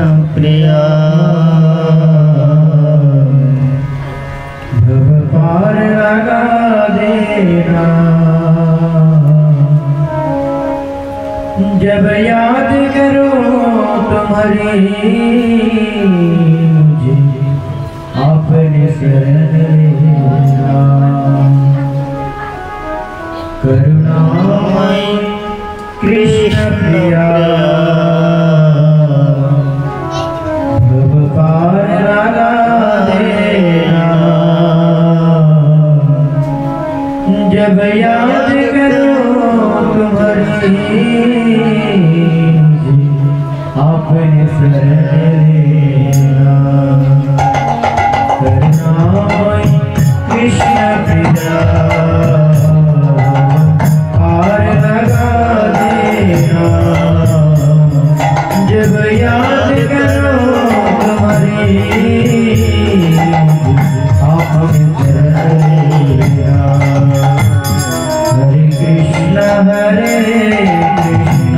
प्रिया भव पार लगा देना। जब याद करो तुम्हारी मुझे आपने शरण लेना। करुणामय कृष्ण प्रिया भव पार लगा देना। जब याद करो तुम्हारी आपने शरण लेना। करुणामय कृष्ण प्रिया पार लगा देना। जब याद करो तुम्हारी आपने शरण लेना। हरे कृष्ण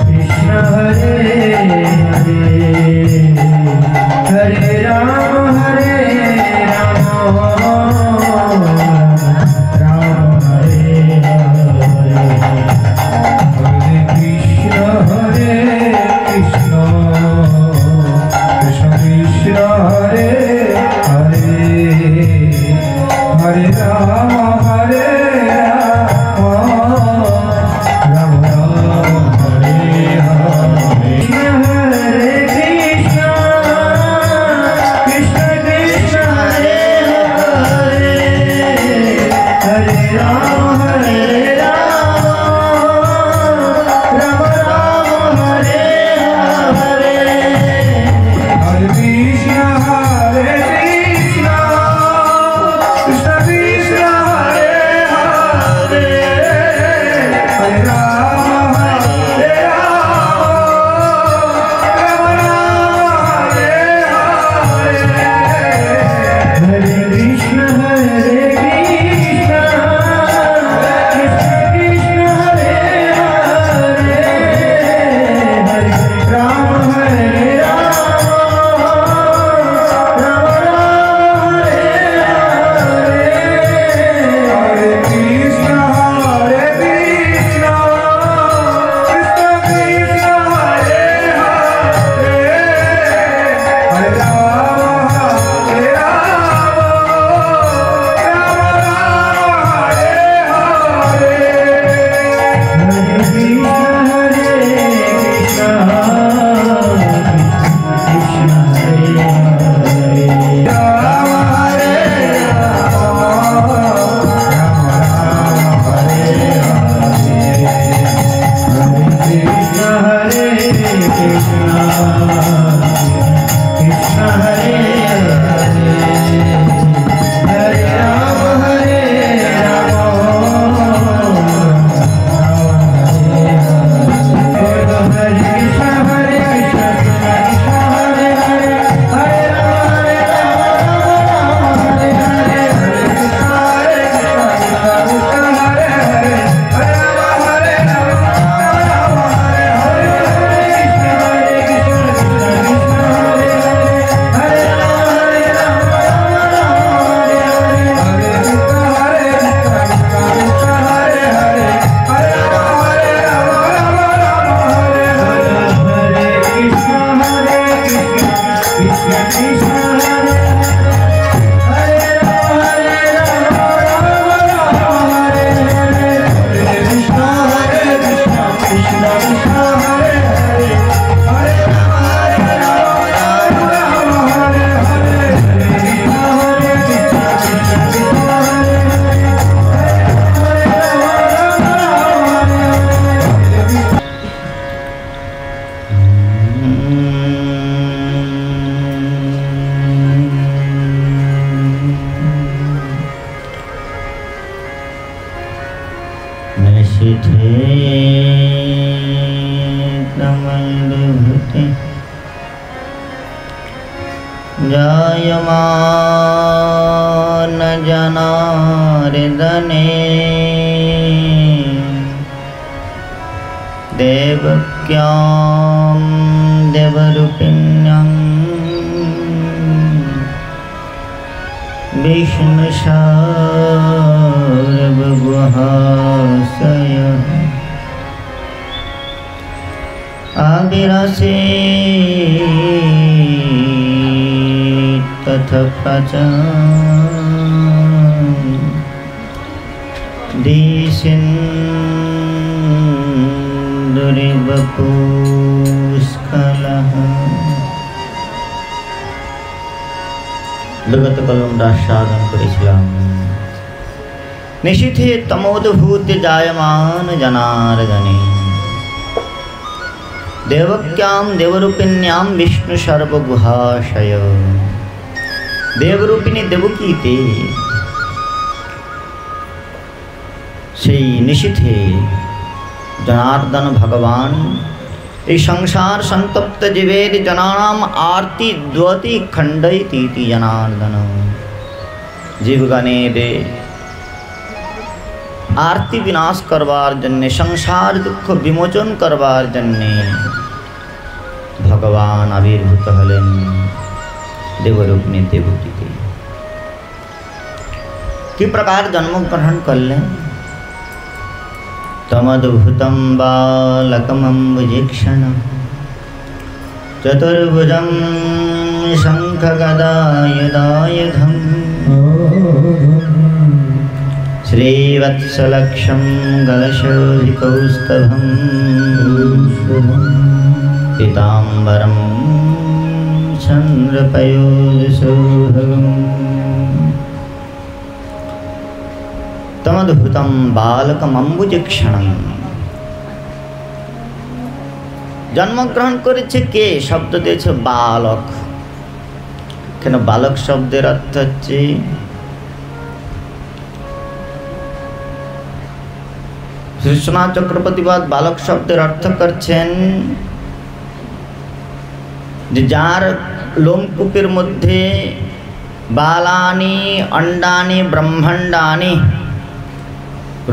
कृष्ण हरे हरे हरे राम राम हरे हरे। हरे कृष्ण कृष्ण कृष्ण हरे हरे हरे राम राम राम हरे हरे। हरे कृष्ण कृष्ण कृष्ण हरे हरे हरे राम राम राम हरे हरे। हरे कृष्ण कृष्ण कृष्ण हरे हरे हरे राम राम राम हरे हरे। हरे कृष्ण कृष्ण कृष्ण हरे हरे हरे राम राम राम हरे हरे। हरे कृष्ण कृष्ण कृष्ण हरे हरे हरे राम जायमान जनार्दने देवकी देवक्यां देवरूपिण्यां विष्णुसार्वगुहाशयः आविरासीत् ततः दिसिन्दुरिवपुष्कलः বিগত কলম রাস্বাদন করেছিলাম। নিশীথে তমোদ্ভূত জায়মান জনার্দনে দেবক্যাম দেবরূপিण्यां বিষ্ণু সর্বগুহাশয়। দেবরূপিণী দেবকীতে সেই নিশীথে জনার্দন ভগবান এই সংসার সন্তপ্ত জীবের জনানাম আরতি দ্বতি খণ্ডয়তি জনার্দন। জীবগণের आरती विनाश करवार जन्ने संसार दुख विमोचन करवार जन्ने भगवान आविर्भूत हलेन देवरूपिणी देवकीते। कि प्रकार जन्म ग्रहण करलें तमद्भुतं बालकमम्बुजीक्षणं चतुर्भुजं शङ्खगदायुधायुधं श्रीवत्सलक्षं गलशोभिकौस्तभं पीताम्बरं चन्द्रपयोधशोभगम् तमद्भुतं बालकमम्बुजीक्षणं। जन्मग्रहण करेছে কে? শব্দ দিয়েছে বালক। কেন বালক শব্দের অর্থ হচ্ছে শ্রীনাথ চক্রবর্তীবাদ বালক শব্দের অর্থ করছেন যে যার লোমকূপের মধ্যে বালানি অন্ডানি ব্রহ্মাণ্ডানি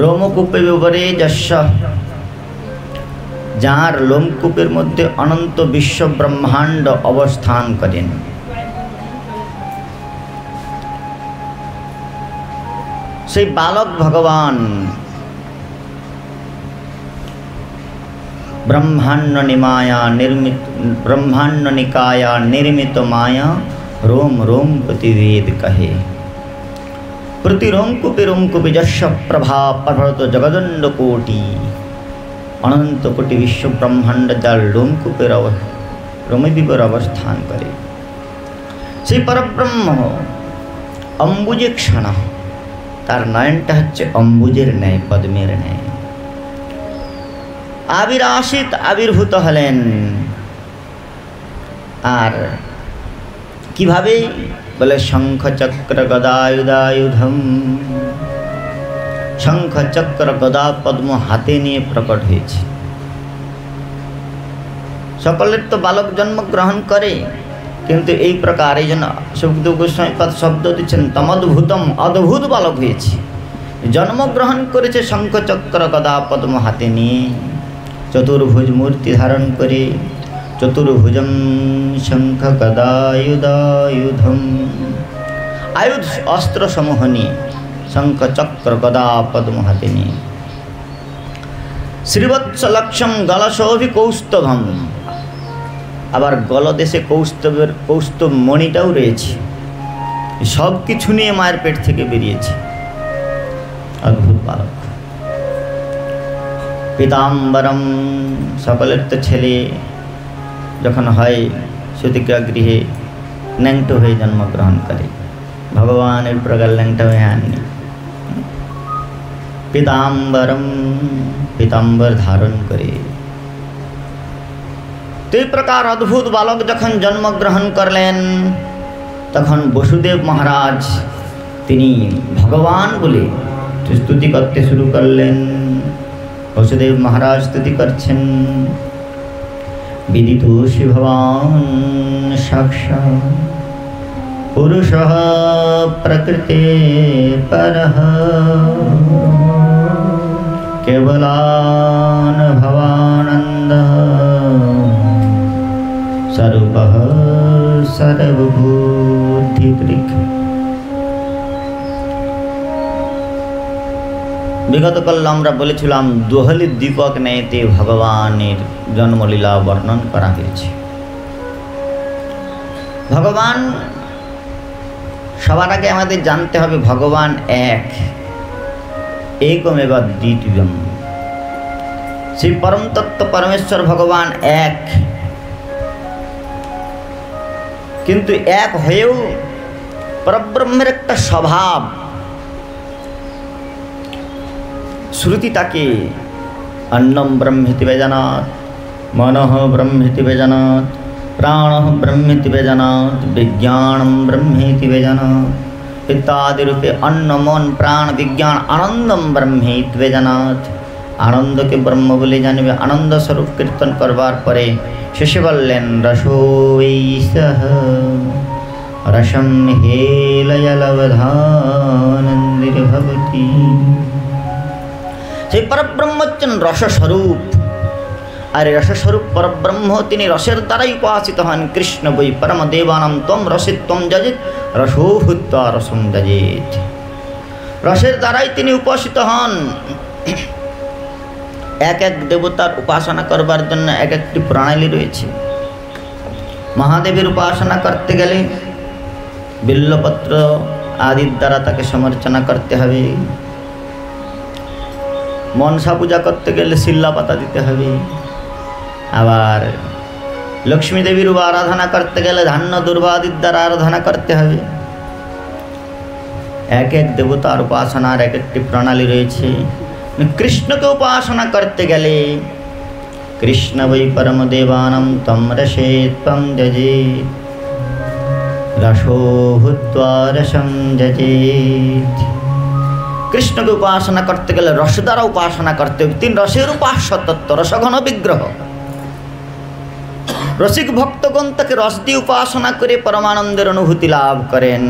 রোমকূপে বিবরে যস্য, যার লোমকূপের মধ্যে অনন্ত বিশ্ব ব্রহ্মাণ্ড অবস্থান করেন। সেই বালক ভগবান ब्रह्मांड निमाया निर्मित ब्रह्मांड निकाया निर्मित माया रोम रोम प्रतिवेद कहे। प्रति रोम कुपि जश प्रभा प्रभृत जगदंड कोटि अनंत कोटि विश्व ब्रह्मांड जाल रोमकूपेर रोमविवर अवस्थान करे। से परब्रह्म अम्बुजे क्षण तार नयनटा हच्छे अम्बुजेर न्याय पद्मेर न्याय। आविरासित आविर्भूत हलेन और किभाबे बोले शंख चक्र गदायुधायुधम। शंख चक्र गदा पद्म हाथे निये प्रकट हয়েছে। सकलेर तो बालक जन्म ग्रहण करे किन्तु এই प्रकार এই জন্য সুখদেব গোস্বামী পাদ শব্দ দিচ্ছেন তমদ্ভুতম অদ্ভুত বালক হয়েছে। जन्म ग्रहण करेছে शंख चक्र गदा पद्म हाथे निये चतुर्भुज मूर्ति धारण करे चतुर्भुजं शंख गदायुधायुधम आयुध अस्त्र समूह निये शंख चक्र गदा पद्म हाथे निये श्रीवत्सलक्षं गलशोभि कौस्तभम आबार गलदेशे कौस्तभेर कौस्तभ मणिटाও রয়েছে। सब किछु निये माয়ের पेट থেকে বেরিয়েছে। अद्भुत बालक। पीताम्बरम सकलेर तो छेले जखन हय सुतिका गृहे न्याङ्ट हये जन्म ग्रहण करे भगवानेर प्रकार न्याङ्ट हये आननि। पीताम्बरम पीताम्बर धारण करे। तो এই प्रकार अद्भुत बालक जखन जन्म ग्रहण करलेन तखन वसुदेव महाराज तिनि भगवान बोले स्तुति करते शुरू करलेन। वसुदेव महाराज स्तुति करछेन विदितोऽसि भवान् साक्षात् पुरुषः प्रकृते परः केवलानुभवानन्दः বুদ্ধি পরীক্ষা। বিগত কাল আমরা বলেছিলাম দোহলি দীপক নেতে ভগবানের জন্মলীলা বর্ণন করা হয়েছে। ভগবান সবার আগে আমাদের জানতে হবে ভগবান এক, একমেব দ্বিতীয়ম। সেই পরম তত্ত্ব পরমেশ্বর ভগবান এক, কিন্তু এক হয়েও পরব্রহ্মের একটা স্বভাব। শ্রুতি তাকে অন্নম ব্রহ্মেতি বেজানাত, মনঃ ব্রহ্মেতি বেজানাত, প্রাণঃ ব্রহ্মেতি বেজানাত, বিজ্ঞানম ব্রহ্মেতি বেজানাত ইত্যাদি রূপে অন্ন মন প্রাণ বিজ্ঞান আনন্দম ব্রহ্মেতি বেজানাত। আনন্দকে ব্রহ্ম বলে জানবে। আনন্দ স্বরূপ কীর্তন করবার পরে শেষে বললেন রসো বৈসহ রসম হেলয়লবধানন্দির ভবতি। সেই পরব্রহ্ম হচ্ছেন রসস্বরূপ, আর রসস্বরূপ পরব্রহ্ম তিনি রসের দ্বারাই উপাসিত হন। কৃষ্ণ বৈ পরম দেবানাম ত্বম রসিত্বম যজিত রসো ভূত্বা রসম যজেত। রসের দ্বারাই তিনি উপাসিত হন। এক এক দেবতার উপাসনা করবার জন্য এক একটি প্রণালী রয়েছে। মহাদেবের উপাসনা করতে গেলে বিল্লপত্র আদির দ্বারা তাকে সমর্চনা করতে হবে। মনসা পূজা করতে গেলে শিল্লা পাতা দিতে হবে। আবার লক্ষ্মী দেবীর আরাধনা করতে গেলে ধান্য দুর্বা আদির দ্বারা আরাধনা করতে হবে। এক এক দেবতার উপাসনার এক একটি প্রণালী রয়েছে। কৃষ্ণকে উপাসনা করতে গেলে কৃষ্ণ বৈ পরম দেবানাম তম রসেত্বম যজেত রসো ভূত্বা রসম যজেত। কৃষ্ণকে উপাসনা করতে গেলে রস দ্বারা উপাসনা করতে হবে। তিন রসের উপাস্য তত্ত্ব, রসঘন বিগ্রহ। রসিক ভক্তগণ তাকে রস দিয়ে উপাসনা করে পরমানন্দের অনুভূতি লাভ করেন।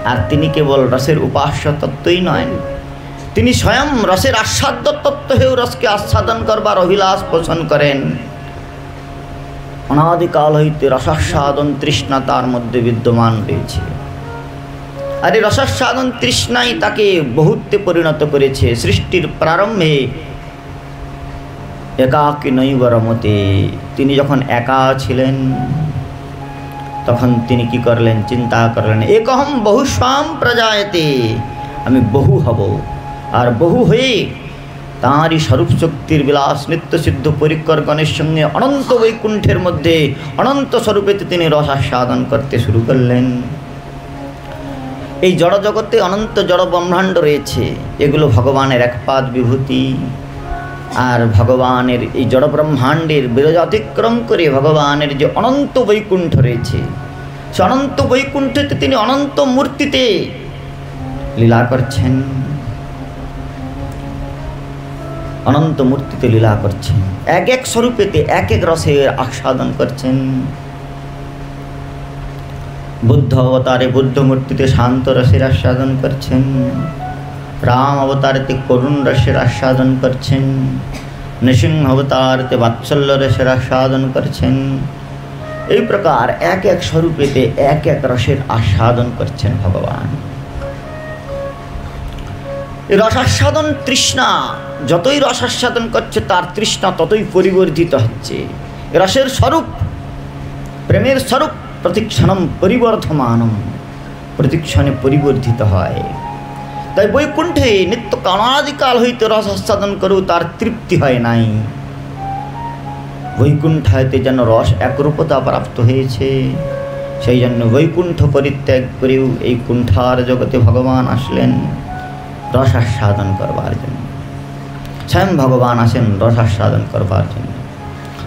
আর তিনি কেবল রসের উপাস্য তত্ত্বই নয়, তিনি স্বয়ং রসের আস্বাদ্য তত্ত্ব হয়েও রসকে আস্বাদন করবার অভিলাষ পোষণ করেন। অনাদিকাল হইতে রসাস্বাদন তৃষ্ণা তার মধ্যে বিদ্যমান রয়েছে। আর এই রসাস্বাদন তৃষ্ণাই তাকে বহুত্বে পরিণত করেছে। সৃষ্টির প্রারম্ভে একাকী নৈব রমতে, তিনি যখন একা ছিলেন তখন তিনি কি করলেন? চিন্তা করলেন একহম বহুস্বাম প্রজায়তে, আমি বহু হব। আর বহু হয়ে তাঁরই স্বরূপ শক্তির বিলাস নিত্য সিদ্ধ পরিকর গণের সঙ্গে অনন্ত বৈকুণ্ঠের মধ্যে অনন্ত স্বরূপেতে তিনি রস আস্বাদন করতে শুরু করলেন। এই জড় জগতে অনন্ত জড় ব্রহ্মাণ্ড রয়েছে, এগুলো ভগবানের একপাদ বিভূতি। আর ভগবানের এই জড় ব্রহ্মাণ্ডের বিরজ অতিক্রম করে ভগবানের যে অনন্ত বৈকুণ্ঠ রয়েছে, সে অনন্ত বৈকুণ্ঠতে তিনি অনন্ত মূর্তিতে লীলা করছেন। অনন্ত মূর্তিতে লীলা করছেন, এক এক স্বরূপেতে এক এক রসের আস্বাদন করছেন। বুদ্ধ অবতারে বুদ্ধ মূর্তিতে শান্ত রসের আস্বাদন করছেন। রাম অবতারেতে করুণ রসের আস্বাদন করছেন। নৃসিংহ অবতারেতে বাৎসল্য রসের আস্বাদন করছেন। এই প্রকার এক এক স্বরূপেতে এক এক রসের আস্বাদন করছেন ভগবান। এই রসাস্বাদন তৃষ্ণা, যতই রসাস্বাদন করছে তার তৃষ্ণা ততই পরিবর্ধিত হচ্ছে। রসের স্বরূপ, প্রেমের স্বরূপ প্রতিক্ষণম পরিবর্ধমানম, প্রতিক্ষণে পরিবর্ধিত হয়। তাই বৈকুণ্ঠে নিত্য কালাদিকাল হইতে রস আস্বাদন করেও তার তৃপ্তি হয় নাই। বৈকুণ্ঠায়তে যেন রস একরূপতা প্রাপ্ত হয়েছে। সেই জন্য বৈকুণ্ঠ পরিত্যাগ করেও এই কুণ্ঠার জগতে ভগবান আসলেন রস আস্বাদন করবার জন্য। স্বয়ং ভগবান আসেন রস আস্বাদন করবার জন্য।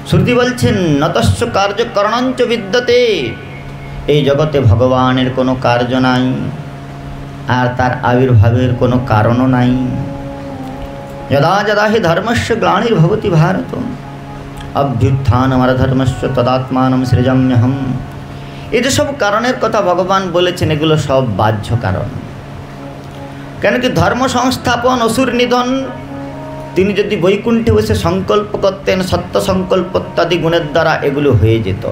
শ্রুতি বলছেন নতস্য কার্যকরণঞ্চ বিদ্যতে, এই জগতে ভগবানের কোনো কার্য নাই, আর তার আবির্ভাবের কোনো কারণও নাই। যদা যদা হি ধর্মস্য গ্লানির্ভবতি ভারত অভ্যুত্থানমরধর্মস্য তদাত্মানম সৃজাম্যহম। এই যে সব কারণের কথা ভগবান বলেছেন, এগুলো সব বাহ্য কারণ। কেন কি ধর্ম সংস্থাপন, অসুর নিধন, তিনি যদি বৈকুণ্ঠে বসে সংকল্প করতেন সত্য সংকল্প ইত্যাদি গুণের দ্বারা এগুলো হয়ে যেত।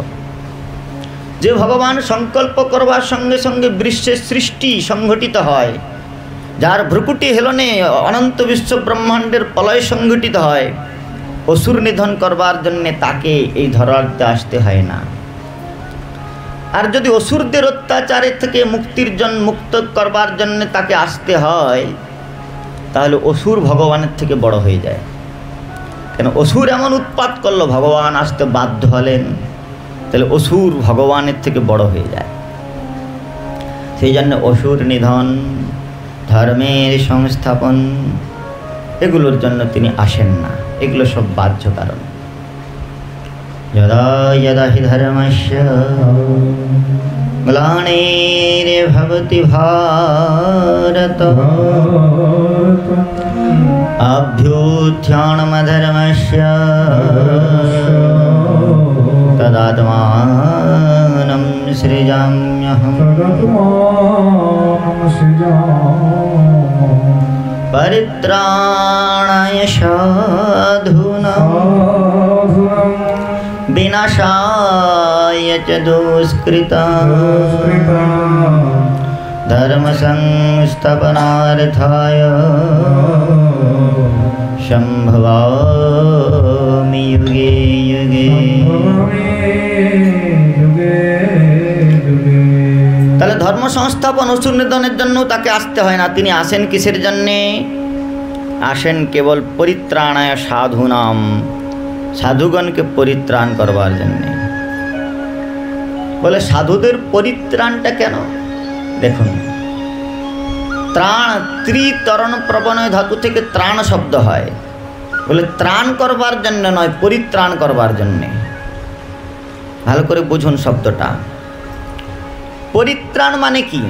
যে ভগবান সংকল্প করবার সঙ্গে সঙ্গে বিশ্বের সৃষ্টি সংঘটিত হয়, যার ভ্রুকুটি হেলনে অনন্ত বিশ্ব ব্রহ্মাণ্ডের প্রলয় সংঘটিত হয়, অসুর নিধন করবার জন্যে তাকে এই ধরাতে আসতে হয় না। আর যদি অসুরদের অত্যাচারের থেকে মুক্ত করবার জন্য তাকে আসতে হয়, তাহলে অসুর ভগবানের থেকে বড় হয়ে যায়। কেন অসুর এমন উৎপাত করলো, ভগবান আসতে বাধ্য হলেন, তাহলে অসুর ভগবানের থেকে বড় হয়ে যায়। সেই জন্য অসুর নিধন, ধর্মের সংস্থাপন, এগুলোর জন্য তিনি আসেন না, এগুলো সব বাহ্য কারণ। যদা যদা হি ধর্মস্য গ্লানির্ভবতি ভারত অভ্যুত্থানমধর্মস্য তদাত্মাनं সৃজাম্যহम् परित्राणाय साधूनां विनाशाय च दुष्कृतां धर्मसंस्थापनार्थाय सम्भवामि युगे युगे। তাহলে ধর্ম সংস্থাপন, অসুর নিধনের জন্য তাকে আসতে হয় না। তিনি আসেন কিসের জন্যে? আসেন কেবল পরিত্রাণায় সাধুনাম, সাধুগণকে পরিত্রাণ করবার জন্যে। বলে সাধুদের পরিত্রাণটা কেন? দেখুন, ত্রাণ, ত্রিতরণ প্রবণয় ধাতু থেকে ত্রাণ শব্দ হয়। বলে ত্রাণ করবার জন্য নয়, পরিত্রাণ করবার জন্যে। ভালো করে বুঝুন শব্দটা। পরিত্রাণ মানে কি?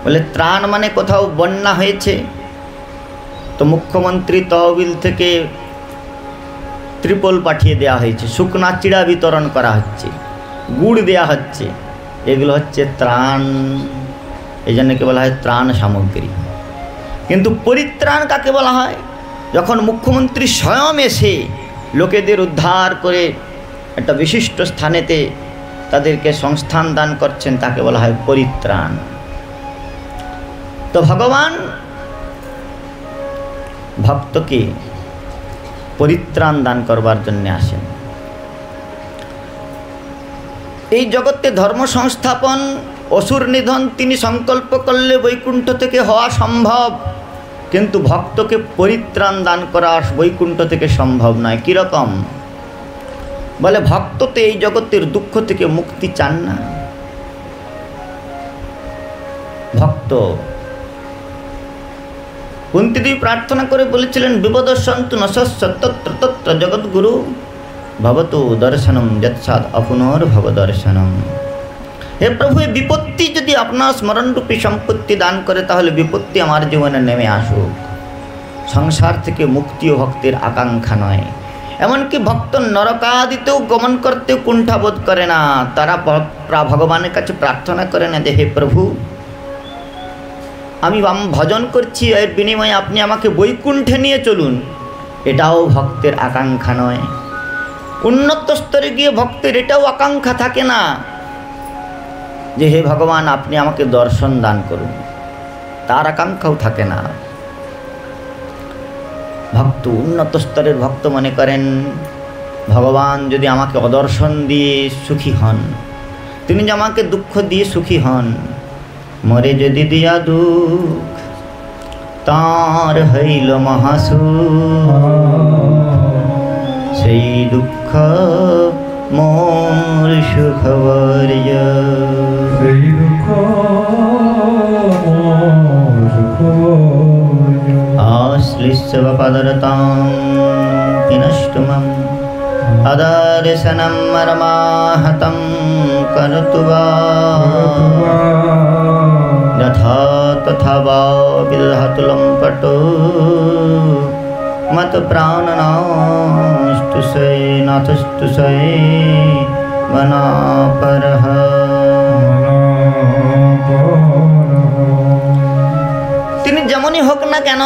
বলে ত্রাণ মানে কোথাও বন্যা হয়েছে, তো মুখ্যমন্ত্রী তহবিল থেকে ত্রিপল পাঠিয়ে দেওয়া হয়েছে, শুকনা চিড়া বিতরণ করা হচ্ছে, গুড় দেওয়া হচ্ছে, এগুলো হচ্ছে ত্রাণ। এই জন্যকে বলা হয় ত্রাণ সামগ্রী। কিন্তু পরিত্রাণ কাকে বলা হয়? যখন মুখ্যমন্ত্রী স্বয়ং এসে লোকেদের উদ্ধার করে একটা বিশিষ্ট স্থানেতে তাদেরকে সংস্থান দান করছেন, তাকে বলা হয় পরিত্রাণ। তো ভগবান ভক্তকে পরিত্রাণ দান করবার জন্য আসেন। এই জগতে ধর্ম সংস্থাপন, অসুর নিধন তিনি সংকল্প করলে বৈকুণ্ঠ থেকে হওয়া সম্ভব, কিন্তু ভক্তকে পরিত্রাণ দান করা বৈকুণ্ঠ থেকে সম্ভব নয়। কীরকম? বলে ভক্ত তো এই জগতের দুঃখ থেকে মুক্তি চান না। ভক্ত কুন্তিদেবী প্রার্থনা করে বলেছিলেন, বিপদসন্তু নশস্য তত্র তত্র জগৎগুরু ভবতু দর্শনম যৎসাৎ অপুনর ভব দর্শনম। হে প্রভু, এই বিপত্তি যদি আপনার স্মরণরূপী সম্পত্তি দান করে, তাহলে বিপত্তি আমার জীবনে নেমে আসুক। সংসার থেকে মুক্তিও ভক্তের আকাঙ্ক্ষা নয়। এমনকি ভক্ত নরকাদিতেও গমন করতেও কুণ্ঠাবোধ করে না। তারা ভগবানের কাছে প্রার্থনা করে না যে হে প্রভু, আমি ভজন করছি, এর বিনিময়ে আপনি আমাকে বৈকুণ্ঠে নিয়ে চলুন। এটাও ভক্তের আকাঙ্ক্ষা নয়। উন্নত স্তরে গিয়ে ভক্তের এটাও আকাঙ্ক্ষা থাকে না যে হে ভগবান আপনি আমাকে দর্শন দান করুন, তার আকাঙ্ক্ষাও থাকে না। ভক্ত উন্নত স্তরের ভক্ত মনে করেন ভগবান যদি আমাকে অদর্শন দিয়ে সুখী হন, তিনি যে আমাকে দুঃখ দিয়ে সুখী হন, মরে যদি দিয়া দুঃখ তার হইল মহাসুখ, সেই দুঃখ মোর সুখবর্য। সেই দুঃখ মোর সুখবর্য। আশ্লিষ্য পদরতাং কিনষ্টুমম অদর্শনম মর্মাহতম করতু বা যথা তথা বা বিদধাতু লম্পটো মত প্রাণনাষ্টুষে নাথষ্টুষে বনাপরহ। তিনি যেমনই হোক না কেন,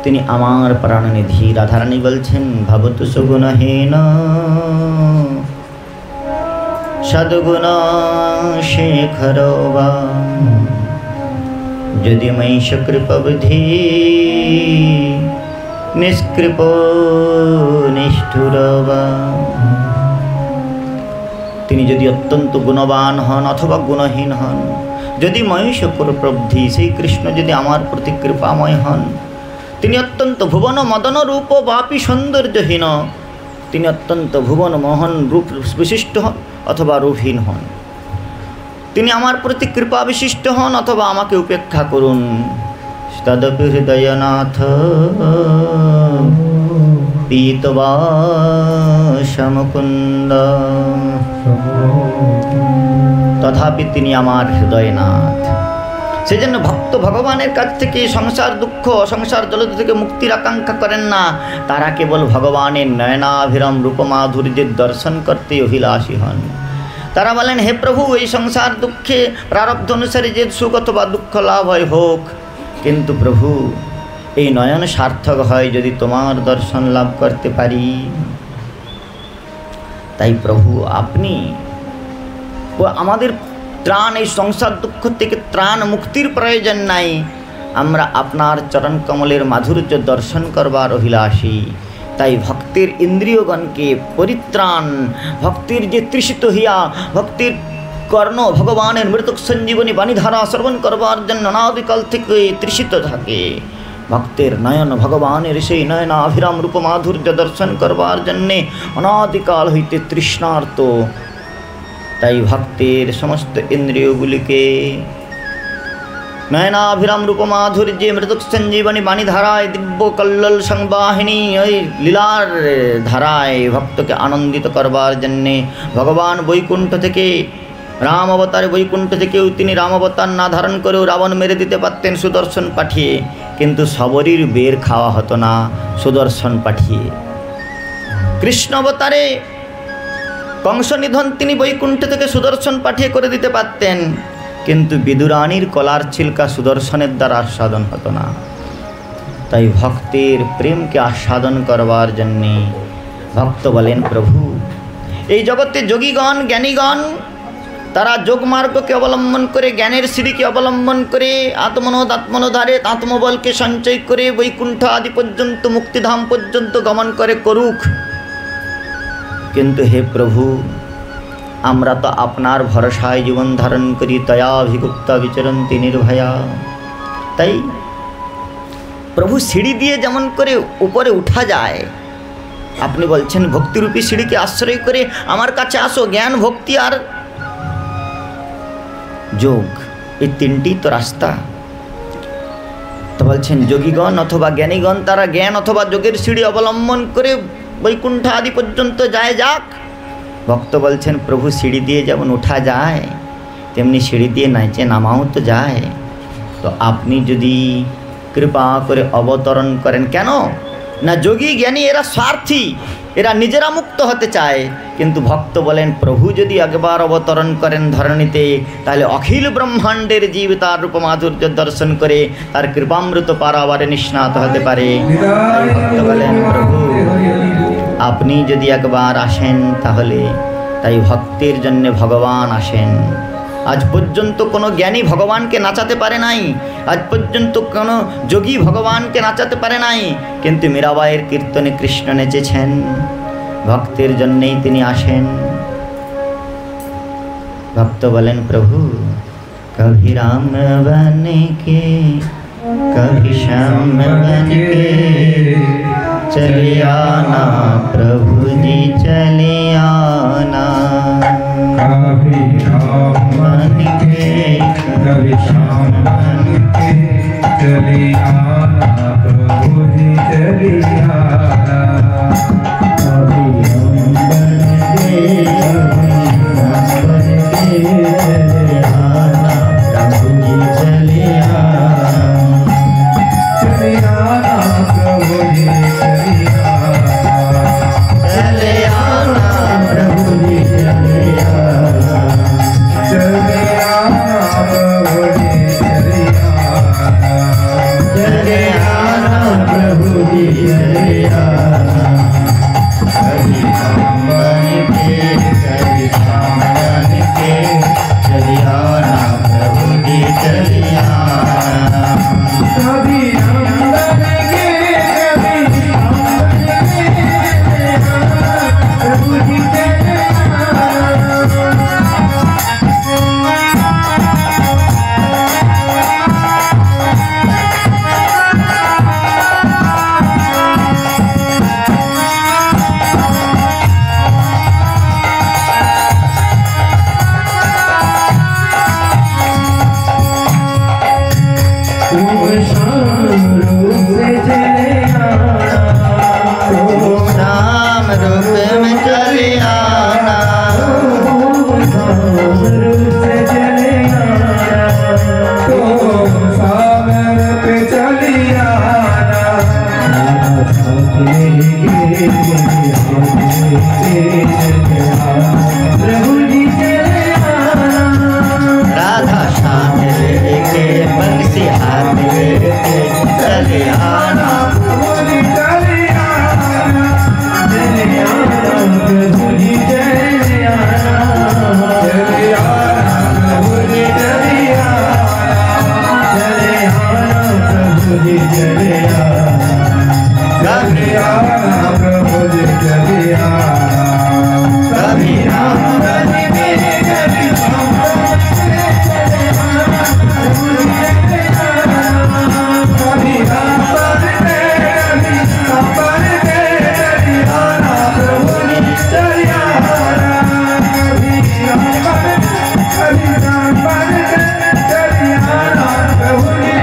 তিনি আমার প্রাণনিধি। রাধারানী বলছেন ভবতু সুগুণহীন सद्गुण शेखर वा यदि मयि कृपबुद्धि निष्कृप निष्ठुर वा তিনি যদি অত্যন্ত গুণবান হন অথবা গুণহীন হন, যদি মহেশ্বর প্রবৃদ্ধি সেই কৃষ্ণ যদি আমার প্রতি কৃপাময় হন, তিনি অত্যন্ত ভুবন মদন রূপ বাপি সৌন্দর্যহীন, তিনি অত্যন্ত ভুবন মোহন রূপ বিশিষ্ট হন অথবা রূপহীন হন, তিনি আমার প্রতি কৃপা বিশিষ্ট হন অথবা আমাকে উপেক্ষা করুন, তদপি হৃদয়নাথ পীতবাসমুকুন্দ, তথাপি তিনি আমার হৃদয়নাথ। সেজন্য ভক্ত ভগবানের কাছ থেকে সংসার দুঃখ সংসার জলদ থেকে মুক্তির আকাঙ্ক্ষা করেন না, তারা কেবল ভগবানের নয়নাভিরম রূপমাধুর্যের দর্শন করতে অভিলাষী হন। তারা বলেন, হে প্রভু, এই সংসার দুঃখে প্রারব্ধ অনুসারে যে সুখ অথবা দুঃখ লাভ হয় হোক, কিন্তু প্রভু এই নয়ন সার্থক হয় যদি তোমার দর্শন লাভ করতে পারি। তাই প্রভু আপনি আমাদের ত্রাণ, এই সংসার দুঃখ থেকে ত্রাণ মুক্তির প্রয়োজন নাই, আমরা আপনার চরণ কমলের মাধুর্য দর্শন করবার অভিলাষী। তাই ভক্তের ইন্দ্রিয়গণকে পরিত্রাণ, ভক্তির যে তৃষিত হইয়া ভক্তির কর্ণ ভগবানের মৃতক সঞ্জীবনী বাণীধারা শ্রবণ করবার জন্য অনাদিকাল থেকে তৃষিত থাকে, ভক্তের নয়ন ভগবানের সেই নয়নাভিরাম রূপ মাধুর্য দর্শন করবার জন্যে অনাদিকাল হইতে তৃষ্ণার্ত। তাই ভক্তের সমস্ত ইন্দ্রিয়গুলিকে নয়নাভিরাম রূপ মাধুর্যে মৃতক সঞ্জীবনী বাণীধারায় দিব্য কল্লোল সংবাহিনী ওই লীলার ধারায় ভক্তকে আনন্দিত করবার জন্যে ভগবান বৈকুণ্ঠ থেকে রাম অবতারে বৈকুণ্ঠ থেকেও তিনি রাম অবতার না ধারণ করেও রাবণ মেরে দিতে পারতেন সুদর্শন পাঠিয়ে, কিন্তু সবরীর বের খাওয়া হতো না সুদর্শন পাঠিয়ে। কৃষ্ণ অবতারে কংস নিধন তিনি বৈকুণ্ঠ থেকে সুদর্শন পাঠিয়ে করে দিতে পারতেন, কিন্তু বিদুরানীর কলার ছিলকা সুদর্শনের দ্বারা আস্বাদন হতো না। তাই ভক্তের প্রেমকে আস্বাদন করবার জন্যে ভক্ত বলেন, প্রভু এই জগতে যোগীগণ জ্ঞানীগণ তারা যোগমার্গকে অবলম্বন করে জ্ঞানের সিঁড়িকে অবলম্বন করে আত্মনোধারে আত্মবলকে সঞ্চয় করে বৈকুণ্ঠ আদি পর্যন্ত মুক্তিধাম পর্যন্ত গমন করে করুক, কিন্তু হে প্রভু আমরা তো আপনার ভরসায় জীবন ধারণ করি, তয়াভিগুপ্তা বিচরন্তি নির্ভয়া। তাই প্রভু সিঁড়ি দিয়ে যেমন করে উপরে উঠা যায়, আপনি বলছেন ভক্তিরূপী সিঁড়িকে আশ্রয় করে আমার কাছে আসো, জ্ঞান ভক্তি আর যোগ এই তিনটি তো রাস্তা। তো বলছেন যোগীগণ অথবা জ্ঞানীগণ তারা জ্ঞান অথবা যোগের সিঁড়ি অবলম্বন করে বৈকুণ্ঠ আদি পর্যন্ত যায় যাক। ভক্ত বলছেন, প্রভু সিঁড়ি দিয়ে যেমন উঠা যায় তেমনি সিঁড়ি দিয়ে নাচে নামাও তো যায়, তো আপনি যদি কৃপা করে অবতরণ করেন। কেন না যোগী জ্ঞানী এরা স্বার্থী, এরা নিজেরা মুক্ত হতে চায়, কিন্তু ভক্ত বলেন প্রভু যদি একবার অবতরণ করেন ধরণীতে, তাহলে অখিল ব্রহ্মাণ্ডের জীব তার রূপমাধুর্য দর্শন করে তার কৃপামৃত পারাবারে নিষ্ণাত হতে পারে। ভক্ত বলেন প্রভু আপনি যদি একবার আসেন তাহলে, তাই ভক্তের জন্য ভগবান আসেন। আজ পর্যন্ত কোনো জ্ঞানী ভগবানকে নাচাতে পারে নাই, আজ পর্যন্ত কোনো যোগী ভগবানকে নাচাতে পারে নাই, কিন্তু মীরাবাইয়ের কীর্তনে কৃষ্ণ নেচেছেন, ভক্তের জন্যেই তিনি আসেন। ভক্ত বলেন প্রভু কভি রাম বনকে কভি শ্যাম বনকে চলে আনা প্রভু জি চলে আনা, कभी राम बन के कभी श्याम बन के चली आना प्रभु जी चली आना, कभी राम बन के कभी श्याम बन के चले आना प्रभु जी चले आना, चली आना प्रभु जी चली आना। प्रभु जी चले आना राधा साथ लेके बंसी हाथ लेके चले आना प्रभु जी चले आना प्रभु जी चले आना प्रभु जी चले आना प्रभु जी चले आना प्रभु जी चले आना कभी राम कभी मेरे कभी कभी राम प्रभु जी चले आना कभी राम चले आना प्रभु जी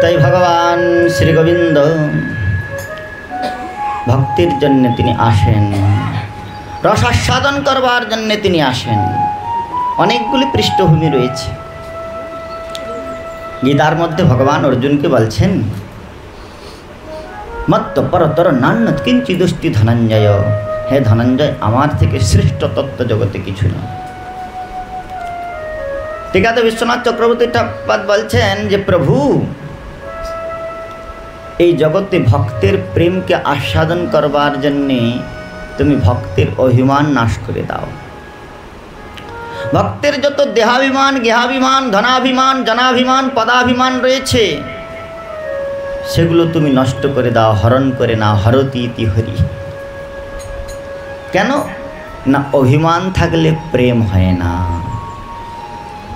তাই ভগবান শ্রী গোবিন্দ ভক্তির জন্য তিনি আসেন, রসাস্বাদন করবার জন্য তিনি আসেন। অনেকগুলি পৃষ্ঠভূমি রয়েছে। গীতার মধ্যে ভগবান অর্জুনকে বলছেন, মত্ত পরতর নান্যৎ কিঞ্চিদস্তি ধনঞ্জয়, হে ধনঞ্জয়, আমার থেকে শ্রেষ্ঠ তত্ত্ব জগতে কিছু না। টিকাতে বিশ্বনাথ চক্রবর্তী ঠাকুর বলছেন যে প্রভু, এই জগতে ভক্তের প্রেমকে আস্বাদন করবার জন্যে তুমি ভক্তের অভিমান নাশ করে দাও। ভক্তের যত দেহাভিমান, গেহাভিমান, ধনাভিমান, জনাভিমান, পদাভিমান রয়েছে সেগুলো তুমি নষ্ট করে দাও, হরণ করে নাও। হরতি ইতি হরি। কেন না? অভিমান থাকলে প্রেম হয় না।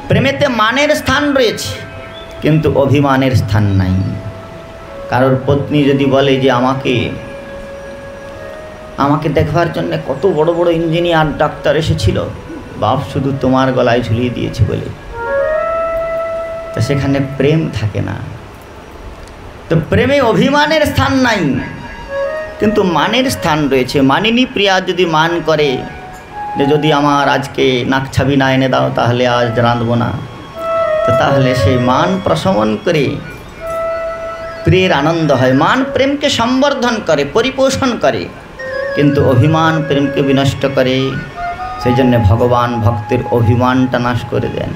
প্রেমেতে মানের স্থান রয়েছে কিন্তু অভিমানের স্থান নাই। কারোর পত্নী যদি বলে যে আমাকে দেখবার জন্য কত বড় বড় ইঞ্জিনিয়ার ডাক্তার এসেছিল, বাপ শুধু তোমার গলায় ঝুলিয়ে দিয়েছে বলে, তো সেখানে প্রেম থাকে না। তো প্রেমে অভিমানের স্থান নাই কিন্তু মানের স্থান রয়েছে। মানিনী প্রিয়া যদি মান করে যে যদি আমার আজকে নাকছাবি না এনে দাও তাহলে আজ রাঁধবো না, তো তাহলে সেই মান প্রশমন করে প্রিয়ের আনন্দ হয়। মান প্রেমকে সম্বর্ধন করে, পরিপোষণ করে, কিন্তু অভিমান প্রেমকে বিনষ্ট করে। সেই জন্য ভগবান ভক্তের অভিমানটা নাশ করে দেন।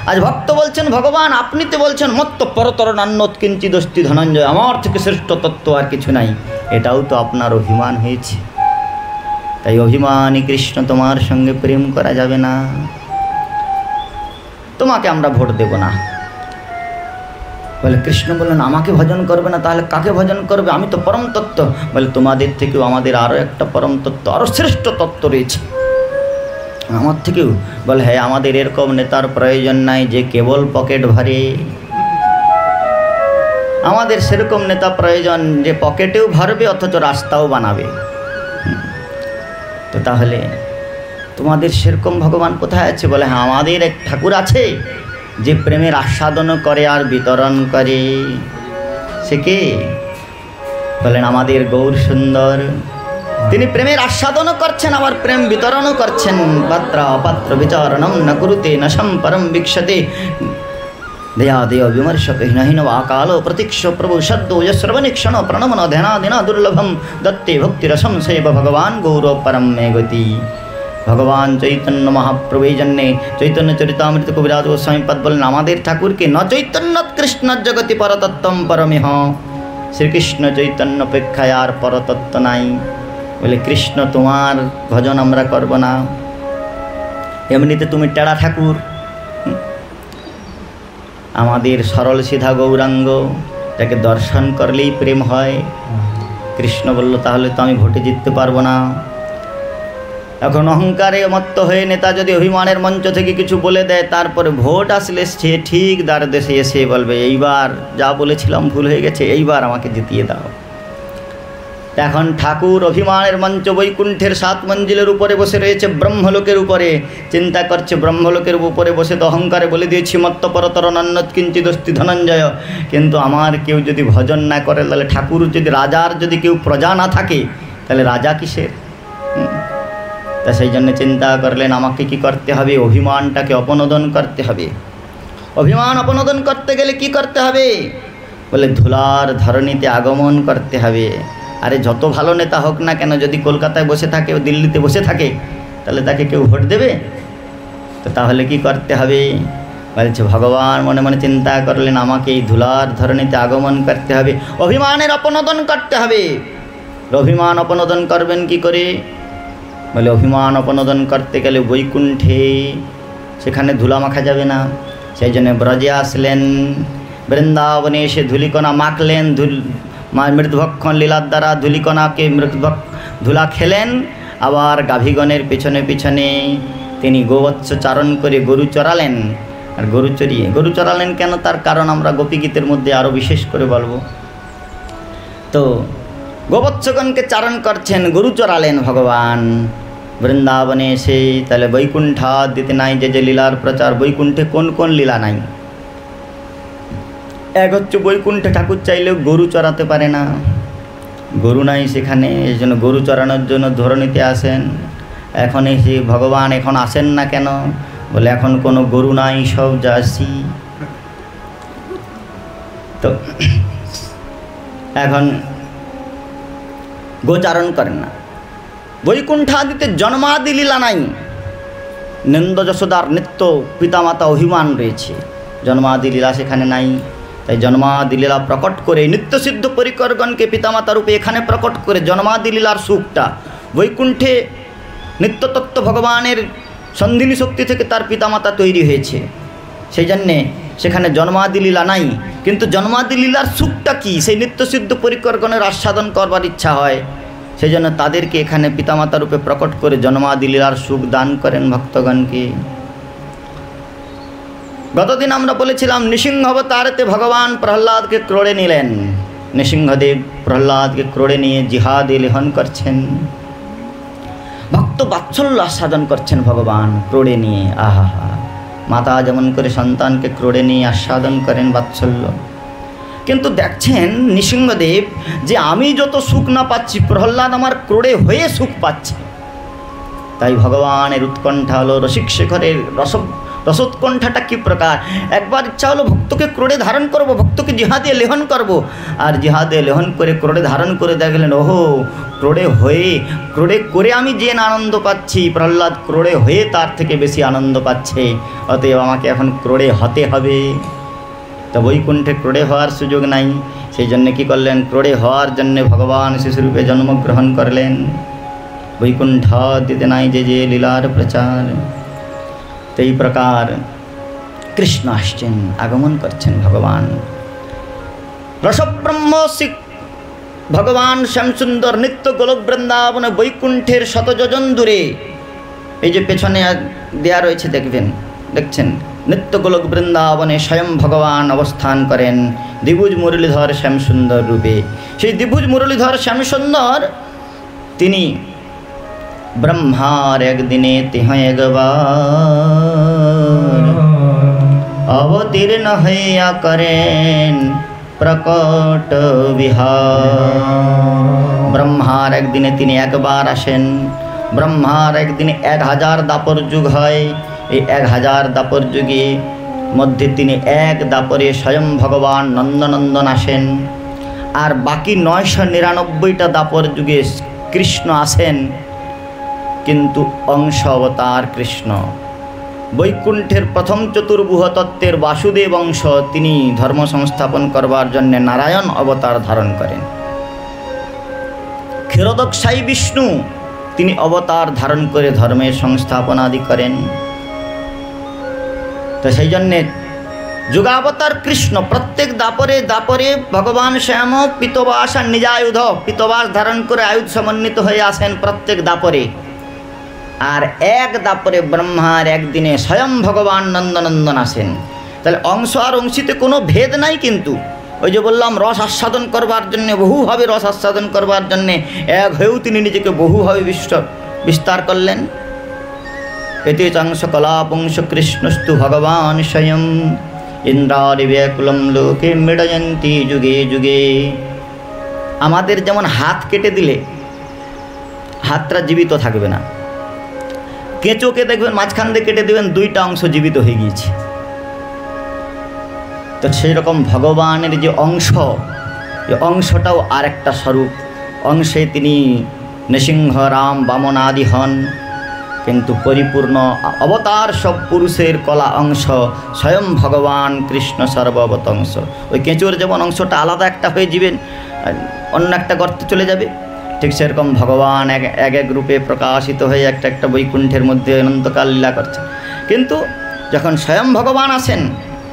আজ ভক্ত বলছেন, ভগবান আপনি তো বলছেন মত্ত পরতর নান্যৎ কিঞ্চিদস্তি ধনঞ্জয়, আমার থেকে শ্রেষ্ঠ তত্ত্ব আর কিছু নাই। এটাও তো আপনার অভিমান হয়েছে। তাই অভিমানী কৃষ্ণ, তোমার সঙ্গে প্রেম করা যাবে না, তোমাকে আমরা ভোট দেব না। বলে কৃষ্ণ বললেন আমাকে ভজন করবে না, তাহলে কাকে ভজন করবে? আমি তো পরম তত্ত্ব। বলে তোমাদের থেকেও আমাদের আরও একটা পরম তত্ত্ব, আরও শ্রেষ্ঠ তত্ত্ব রয়েছে আমার থেকেও। বলে হ্যাঁ, আমাদের এরকম নেতার প্রয়োজন নাই যে কেবল পকেট ভরে। আমাদের সেরকম নেতা প্রয়োজন যে পকেটেও ভরবে অথচ রাস্তাও বানাবে। তো তাহলে তোমাদের সেরকম ভগবান কোথায় আছে? বলে হ্যাঁ, আমাদের এক ঠাকুর আছে যে প্রেমের আস্বাদনও করে আর বিতরণ করে। সে কে? বলেন আমাদের গৌর সুন্দর। তিনি প্রেমের আস্বাদনও করছেন আবার প্রেম বিতরণও করছেন। পাত্র অপাত্র বিচারণম ন কুরুতে ন সম্পরম বিক্ষতে দয়া দেয় বিমর্শহীন কালো প্রতীক্ষ প্রভু সদ্দো শ্রবণীক্ষণ প্রণমন ধ্যানাদিনা দুর্লভম দত্তে ভক্তিরসম সেব ভগবান গৌর পরম মে গতি। ভগবান চৈতন্য মহাপ্রভু এই জন্যে চৈতন্য চরিতামৃত কবিরাজ গোস্বামী পদ বলেন আমাদের ঠাকুরকে ন চৈতন্য কৃষ্ণ জগতি পরতত্ত্বম পরমিহ। শ্রীকৃষ্ণ চৈতন্য অপেক্ষায় আর পরতত্ত্ব নাই। বলে কৃষ্ণ তোমার ভজন আমরা করব না, এমনিতে তুমি টেড়া ঠাকুর। আমাদের সরল সিধা গৌরাঙ্গ, যাকে দর্শন করলেই প্রেম হয়। কৃষ্ণ বলল তাহলে তো আমি ভোটে জিততে পারবো না। এখন অহংকারে মত্ত হয়ে নেতা যদি অভিমানের মঞ্চ থেকে কিছু বলে দেয়, তারপরে ভোট আসলে সে ঠিক দ্বার দেশে এসে বলবে এইবার যা বলেছিলাম ভুল হয়ে গেছে, এইবার আমাকে জিতিয়ে দাও। এখন ঠাকুর অভিমানের মঞ্চ বৈকুণ্ঠের 7 মঞ্জিলের উপরে বসে রয়েছে, ব্রহ্মলোকের উপরে চিন্তা করছে। ব্রহ্মলোকের উপরে বসে তো অহংকারে বলে দিয়েছি মত্ত পরতর নান্যৎ কিঞ্চিদস্তি ধনঞ্জয়, কিন্তু আমার কেউ যদি ভজন না করে, তাহলে ঠাকুর যদি রাজার যদি কেউ প্রজা না থাকে তাহলে রাজা কিসের? তা সেই জন্য চিন্তা করলেন আমাকে কি করতে হবে? অভিমানটাকে অপনোদন করতে হবে। অভিমান অপনোদন করতে গেলে কি করতে হবে? বলে ধুলার ধরণীতে আগমন করতে হবে। আরে যত ভালো নেতা হোক না কেন, যদি কলকাতায় বসে থাকে ও দিল্লিতে বসে থাকে, তাহলে তাকে কেউ ভোট দেবে? তো তাহলে কি করতে হবে? বলছে ভগবান মনে মনে চিন্তা করলেন, আমাকে এই ধুলার ধরণীতে আগমন করতে হবে, অভিমানের অপনোদন করতে হবে। অভিমান অপনোদন করবেন কি করে? বলে অভিমান অপনোদন করতে গেলে বৈকুণ্ঠে, সেখানে ধুলা মাখা যাবে না। সেই জন্য ব্রজে আসলেন, বৃন্দাবনে এসে ধুলিকণা মাখলেন, মৃতভক্ষণ লীলার দ্বারা ধুলিকণাকে ধুলা খেলেন। আবার গাভীগণের পিছনে পিছনে তিনি গোবৎস চারণ করে গরু চড়ালেন। আর গরু চড়ালেন কেন, তার কারণ আমরা গোপীগীতের মধ্যে আরও বিশেষ করে বলবো। তো গোবৎসগণকে চারণ করছেন, গরু চড়ালেন ভগবান বৃন্দাবনে এসে। তাহলে বৈকুণ্ঠা দিতে নাই যে লীলার প্রচার। বৈকুণ্ঠে কোন কোন লীলা নাই? এক হচ্ছে বৈকুণ্ঠে ঠাকুর চাইলেও গরু চড়াতে পারে না, গরু নাই সেখানে। এই জন্য গরু চড়ানোর জন্য ধরণীতে আসেন। এখন এসে ভগবান এখন আসেন না কেন? বলে এখন কোনো গরু নাই, সব যাচ্ছি। তো এখন গোচারণ করেন না। বৈকুণ্ঠাদিতে জন্মাদি লীলা নাই। নন্দ যশোদার নিত্য পিতামাতা অভিমান রয়েছে, জন্মাদি লীলা সেখানে নাই। তাই জন্মাদি লীলা প্রকট করে নিত্যসিদ্ধ পরিকরগণকে পিতামাতা রূপে এখানে প্রকট করে জন্মাদি লীলার সুখটা। বৈকুণ্ঠে নিত্যতত্ত্ব ভগবানের সন্ধিনী শক্তি থেকে তার পিতামাতা তৈরি হয়েছে, সেই জন্যে সেখানে জন্মাদি লীলা নাই। কিন্তু জন্মাদি লীলার সুখটা কি, সেই নিত্যসিদ্ধ পরিকরগণের আস্বাদন করবার ইচ্ছা হয়, সেই জন্য তাদেরকে এখানে পিতামাতা রূপে প্রকট করে জন্মাদি লীলার সুখ দান করেন ভক্তগণকে। গতদিন আমরা বলেছিলাম নৃসিংহ অবতারেতে ভগবান প্রহ্লাদকে ক্রোড়ে নিলেন। নৃসিংহদেব প্রহ্লাদকে ক্রোড়ে নিয়ে জিহাদে লেহন করছেন, ভক্ত বাৎসল্য আস্বাদন করছেন ভগবান ক্রোড়ে নিয়ে। আহা হা, মাতা যেমন করে সন্তানকে ক্রোড়ে নিয়ে আস্বাদন করেন বাৎসল্য। কিন্তু দেখছেন নৃসিংহদেব যে আমি যত সুখ না পাচ্ছি, প্রহ্লাদ আমার ক্রোড়ে হয়ে সুখ পাচ্ছে। তাই ভগবানের উৎকণ্ঠা হলো রসিক শেখরের রসোৎকণ্ঠাটা কি প্রকার। একবার ইচ্ছা হলো ভক্তকে ক্রোড়ে ধারণ করব, ভক্তকে জিহাদে লেহন করব। আর জিহাদে লেহন করে ক্রোড়ে ধারণ করে দেখলেন, ওহো ক্রোড়ে হয়ে, ক্রোড়ে করে আমি যে আনন্দ পাচ্ছি, প্রহ্লাদ ক্রোড়ে হয়ে তার থেকে বেশি আনন্দ পাচ্ছে। অতএব আমাকে এখন ক্রোড়ে হতে হবে। তো বৈকুণ্ঠে ক্রোড়ে হওয়ার সুযোগ নাই, সেই জন্য কী করলেন, ক্রোড়ে হওয়ার জন্যে ভগবান শিশুরূপে জন্মগ্রহণ করলেন। বৈকুণ্ঠ দিতে নাই যে লীলার প্রচার। তো এই প্রকার কৃষ্ণ আসছেন, আগমন করছেন ভগবান। রসব্রহ্ম শিখ ভগবান শ্যামসুন্দর নিত্য গোলক বৃন্দাবনে বৈকুণ্ঠের শতযোজন দূরে, এই যে পেছনে দেয়া রয়েছে দেখছেন, নিত্য গোলক বৃন্দাবনে স্বয়ং ভগবান অবস্থান করেন দ্বিভুজ মুরলীধর শ্যামসুন্দর রূপে। সেই দ্বিভুজ মুরলীধর শ্যামসুন্দর তিনি ব্রহ্মার একদিনে তেহ একবার অবতীর্ণ হইয়া করেন প্রকট বিহার। ব্রহ্মার একদিনে তিনি একবার আসেন। ব্রহ্মার একদিনে 1000 দাপর যুগ হয়। এই 1000 দাপর যুগে মধ্যে তিনি এক দাপরে স্বয়ং ভগবান নন্দনন্দন আসেন। আর বাকি 999টা দাপর যুগে কৃষ্ণ আসেন, কিন্তু অংশ অবতার কৃষ্ণ। বৈকুণ্ঠের প্রথম চতুর্ভুহ তত্ত্বের বাসুদেব অংশ তিনি ধর্ম সংস্থাপন করবার জন্য নারায়ণ অবতার ধারণ করেন। ক্ষীরোদকসাই বিষ্ণু তিনি অবতার ধারণ করে ধর্মের সংস্থাপনাদি করেন। তো সেই জন্যে যুগাবতার কৃষ্ণ প্রত্যেক দাপরে দাপরে ভগবান শ্যাম পিতবাস আর নিজায়ুধ পিতবাস ধারণ করে আয়ুধ সমন্বিত হয়ে আসেন প্রত্যেক দাপরে। আর এক দাপরে ব্রহ্মার একদিনে স্বয়ং ভগবান নন্দনন্দন আসেন। তাহলে অংশ আর অংশীতে কোনো ভেদ নাই। কিন্তু ওই যে বললাম, রস আস্বাদন করবার জন্যে বহুভাবে, রস আস্বাদন করবার জন্যে এক হয়েও তিনি নিজেকে বহুভাবে বিস্তার করলেন। এতে চাংশ কলাপংশ কৃষ্ণস্তু ভগবান স্বয়ং ইন্দ্রারি ব্যাকুলম লোকে মৃডয়ন্তী যুগে যুগে। আমাদের যেমন হাত কেটে দিলে হাতটা জীবিত থাকবে না, কেঁচোকে দেখবেন মাঝখান দিয়ে কেটে দেবেন, 2টা অংশ জীবিত হয়ে গিয়েছে। তো সেই রকম ভগবানের যে অংশ, এই অংশটাও আর একটা স্বরূপ। অংশে তিনি নৃসিংহ, রাম, বামন আদি হন, কিন্তু পরিপূর্ণ অবতার সব পুরুষের কলা অংশ স্বয়ং ভগবান কৃষ্ণ সর্ববত অংশ। ওই কেঁচুর যেমন অংশটা আলাদা একটা হয়ে যাবেন, অন্য একটা গর্তে চলে যাবে, ঠিক সেরকম ভগবান এক এক রূপে প্রকাশিত হয়ে একটা একটা বৈকুণ্ঠের মধ্যে অনন্তকাল লীলা করছে। কিন্তু যখন স্বয়ং ভগবান আসেন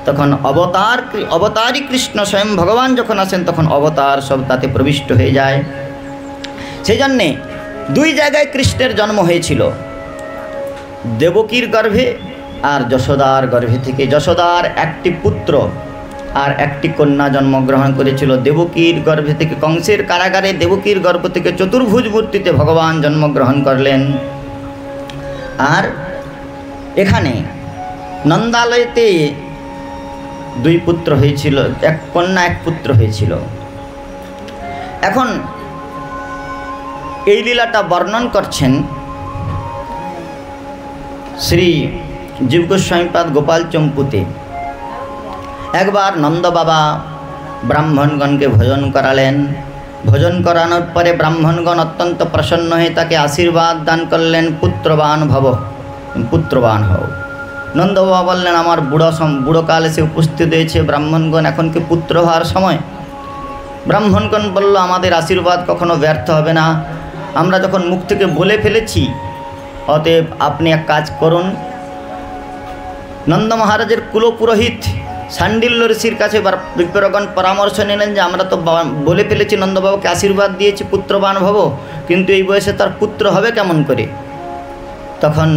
তখন অবতারই কৃষ্ণ স্বয়ং ভগবান যখন আসেন তখন অবতার সব তাতে প্রবিষ্ট হয়ে যায়। সেই জন্যে দুই জায়গায় কৃষ্ণের জন্ম হয়েছিল, দেবকীর গর্ভে আর যশোদার গর্ভে থেকে। যশোদার একটি পুত্র আর একটি কন্যা জন্মগ্রহণ করেছিল। দেবকীর গর্ভে থেকে কংসের কারাগারে দেবকীর গর্ভ থেকে চতুর্ভুজ মূর্তিতে ভগবান জন্মগ্রহণ করলেন। আর এখানে নন্দালয়তে দুই পুত্র হয়েছিল, এক কন্যা এক পুত্র হয়েছিল। এখন এই লীলাটা বর্ণন করছেন শ্রী জীব গোস্বামীপাদ গোপাল চম্পুতে। একবার নন্দ বাবা ব্রাহ্মণগণকে ভোজন করালেন। ভোজন করানোর পরে ব্রাহ্মণগণ অত্যন্ত প্রসন্ন হয়ে তাকে আশীর্বাদ দান করলেন, পুত্রবান ভব, পুত্রবান হও। নন্দ বাবা বললেন, আমার বুড়োকাল এসে উপস্থিত হয়েছে, ব্রাহ্মণগণ এখন কি পুত্র হওয়ার সময়? ব্রাহ্মণগণ বলল, আমাদের আশীর্বাদ কখনো ব্যর্থ হবে না, আমরা যখন মুখ থেকে বলে ফেলেছি, অতএব আপনি এক কাজ করুন। নন্দ মহারাজের কুলপুরোহিত শাণ্ডিল্য ঋষির কাছে বিপ্রগণ পরামর্শ নিলেন যে আমরা তো বলে ফেলেছি, নন্দবাবুকে আশীর্বাদ দিয়েছি পুত্রবান ভব, কিন্তু এই বয়সে তার পুত্র হবে কেমন করে? তখন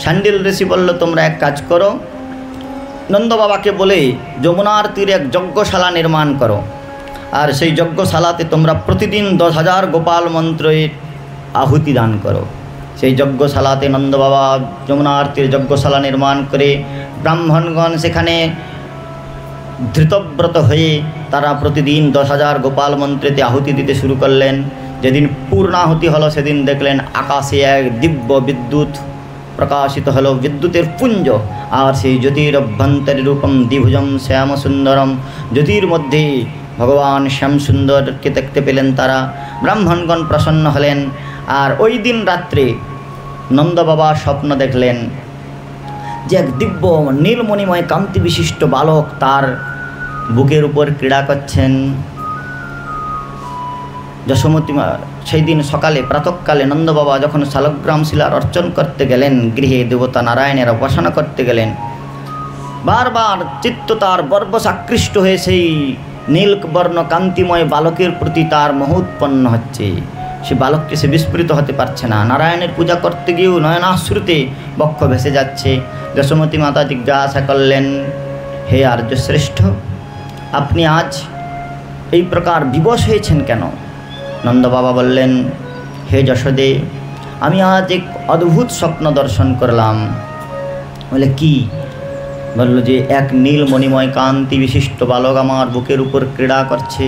শাণ্ডিল ঋষি বলল, তোমরা এক কাজ করো, নন্দ বাবাকে বলে যমুনার তীরে এক যজ্ঞশালা নির্মাণ করো, আর সেই যজ্ঞশালাতে তোমরা প্রতিদিন 10,000 গোপাল মন্ত্রের আহুতি দান করো। সেই যজ্ঞশালাতে নন্দ বাবা যমুনার তীরে যজ্ঞশালা নির্মাণ করে ব্রাহ্মণগণ সেখানে ধৃতব্রত হয়ে তারা প্রতিদিন 10,000 গোপাল মন্ত্রেতে আহুতি দিতে শুরু করলেন। যেদিন পূর্ণাহুতি হলো সেদিন দেখলেন আকাশে এক দিব্য বিদ্যুৎ প্রকাশিত হলো, বিদ্যুতের পুঞ্জ, আর সেই জ্যোতির অভ্যন্তরী রূপম দ্বিভুজম শ্যাম সুন্দরম, জ্যোতির মধ্যে ভগবান শ্যাম সুন্দরকে দেখতে পেলেন তারা। ব্রাহ্মণগণ প্রসন্ন হলেন। আর ওই দিন রাত্রে নন্দ বাবা স্বপ্ন দেখলেন যে এক দিব্য নীলমণিময় কান্তি বিশিষ্ট বালক তার বুকের উপর ক্রীড়া করছেন। যশোমতী সেই দিন সকালে প্রাতঃকালে নন্দ বাবা যখন শালগ্রাম শিলার অর্চন করতে গেলেন, গৃহে দেবতা নারায়ণের উপাসনা করতে গেলেন, বারবার চিত্ত তার বর্বশ আকৃষ্ট হয়ে সেই নীলবর্ণ কান্তিময় বালকের প্রতি তার মোহ উৎপন্ন হচ্ছে। সে বালককে সে বিস্মৃত হতে পারছে না। নারায়ণের পূজা করতে গিয়েও নয়নাশ্রুতে বক্ষ ভেসে যাচ্ছে। যশোমতী মাতা জিজ্ঞাসা করলেন, হে আর্যশ্রেষ্ঠ, আপনি আজ এই প্রকার বিবশ হয়েছেন কেন? নন্দ বাবা বললেন, হে যশোদে, আমি আজ এক অদ্ভুত স্বপ্ন দর্শন করলাম। বলে কি? বলল যে এক নীলমণিময় কান্তি বিশিষ্ট বালক আমার বুকের উপর ক্রীড়া করছে।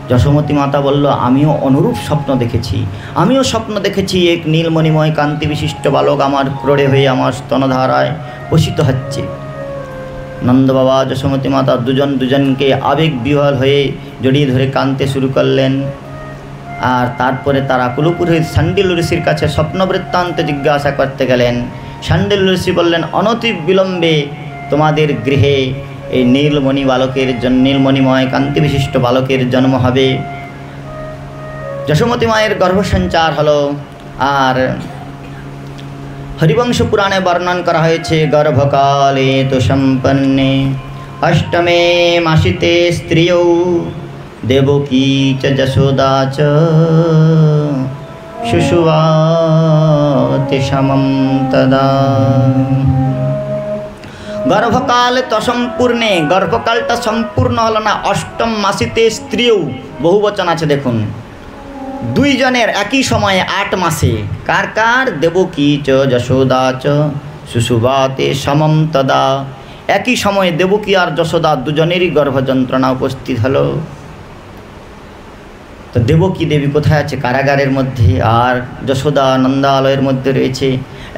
যশোমতী মাতা বলল, আমিও অনুরূপ স্বপ্ন দেখেছি, আমিও স্বপ্ন দেখেছি এক নীলমণিময় কান্তি বিশিষ্ট বালক আমার ক্রোড়ে হয়ে আমার স্তনধারায় পোষিত হচ্ছে। নন্দ বাবা যশোমতী মাতা দুজনকে আবেগ বিহ্বল হয়ে জড়িয়ে ধরে কাঁদতে শুরু করলেন। আর তারপরে তারা কুলপুরোহিত শাণ্ডিল ঋষির কাছে স্বপ্ন বৃত্তান্ত জিজ্ঞাসা করতে গেলেন। শাণ্ডিল ঋষি বললেন, অনতি বিলম্বে তোমাদের গৃহে এই নীলমণিময় কান্তি বিশিষ্ট বালকের জন্ম হবে। যশোমতী মায়ের গর্ভসঞ্চার হলো। আর হরিবংশ পুরাণে বর্ণন করা হয়েছে, গর্ভকালে তো সম্পন্নে অষ্টমে মাসিতে স্ত্রিয়ৌ দেবকী চ যশোদা চ শুশুবাতে সমম তদা। গর্ভকালে তো সম্পূর্ণে, গর্ভকালটা সম্পূর্ণ হলো না। অষ্টম মাসিতে স্ত্রীও, বহু বচন আছে দেখুন, দুইজনের একই সময়ে 8 মাসে। কার কার? দেবকী চ যশোদা চ শুশুবাতে সমম তদা। একই সময়ে দেবকী আর যশোদা দুজনেরই গর্ভযন্ত্রণা উপস্থিত হলো। তো দেবকী দেবী কোথায় আছে? কারাগারের মধ্যে। আর যশোদা নন্দালয়ের মধ্যে রয়েছে।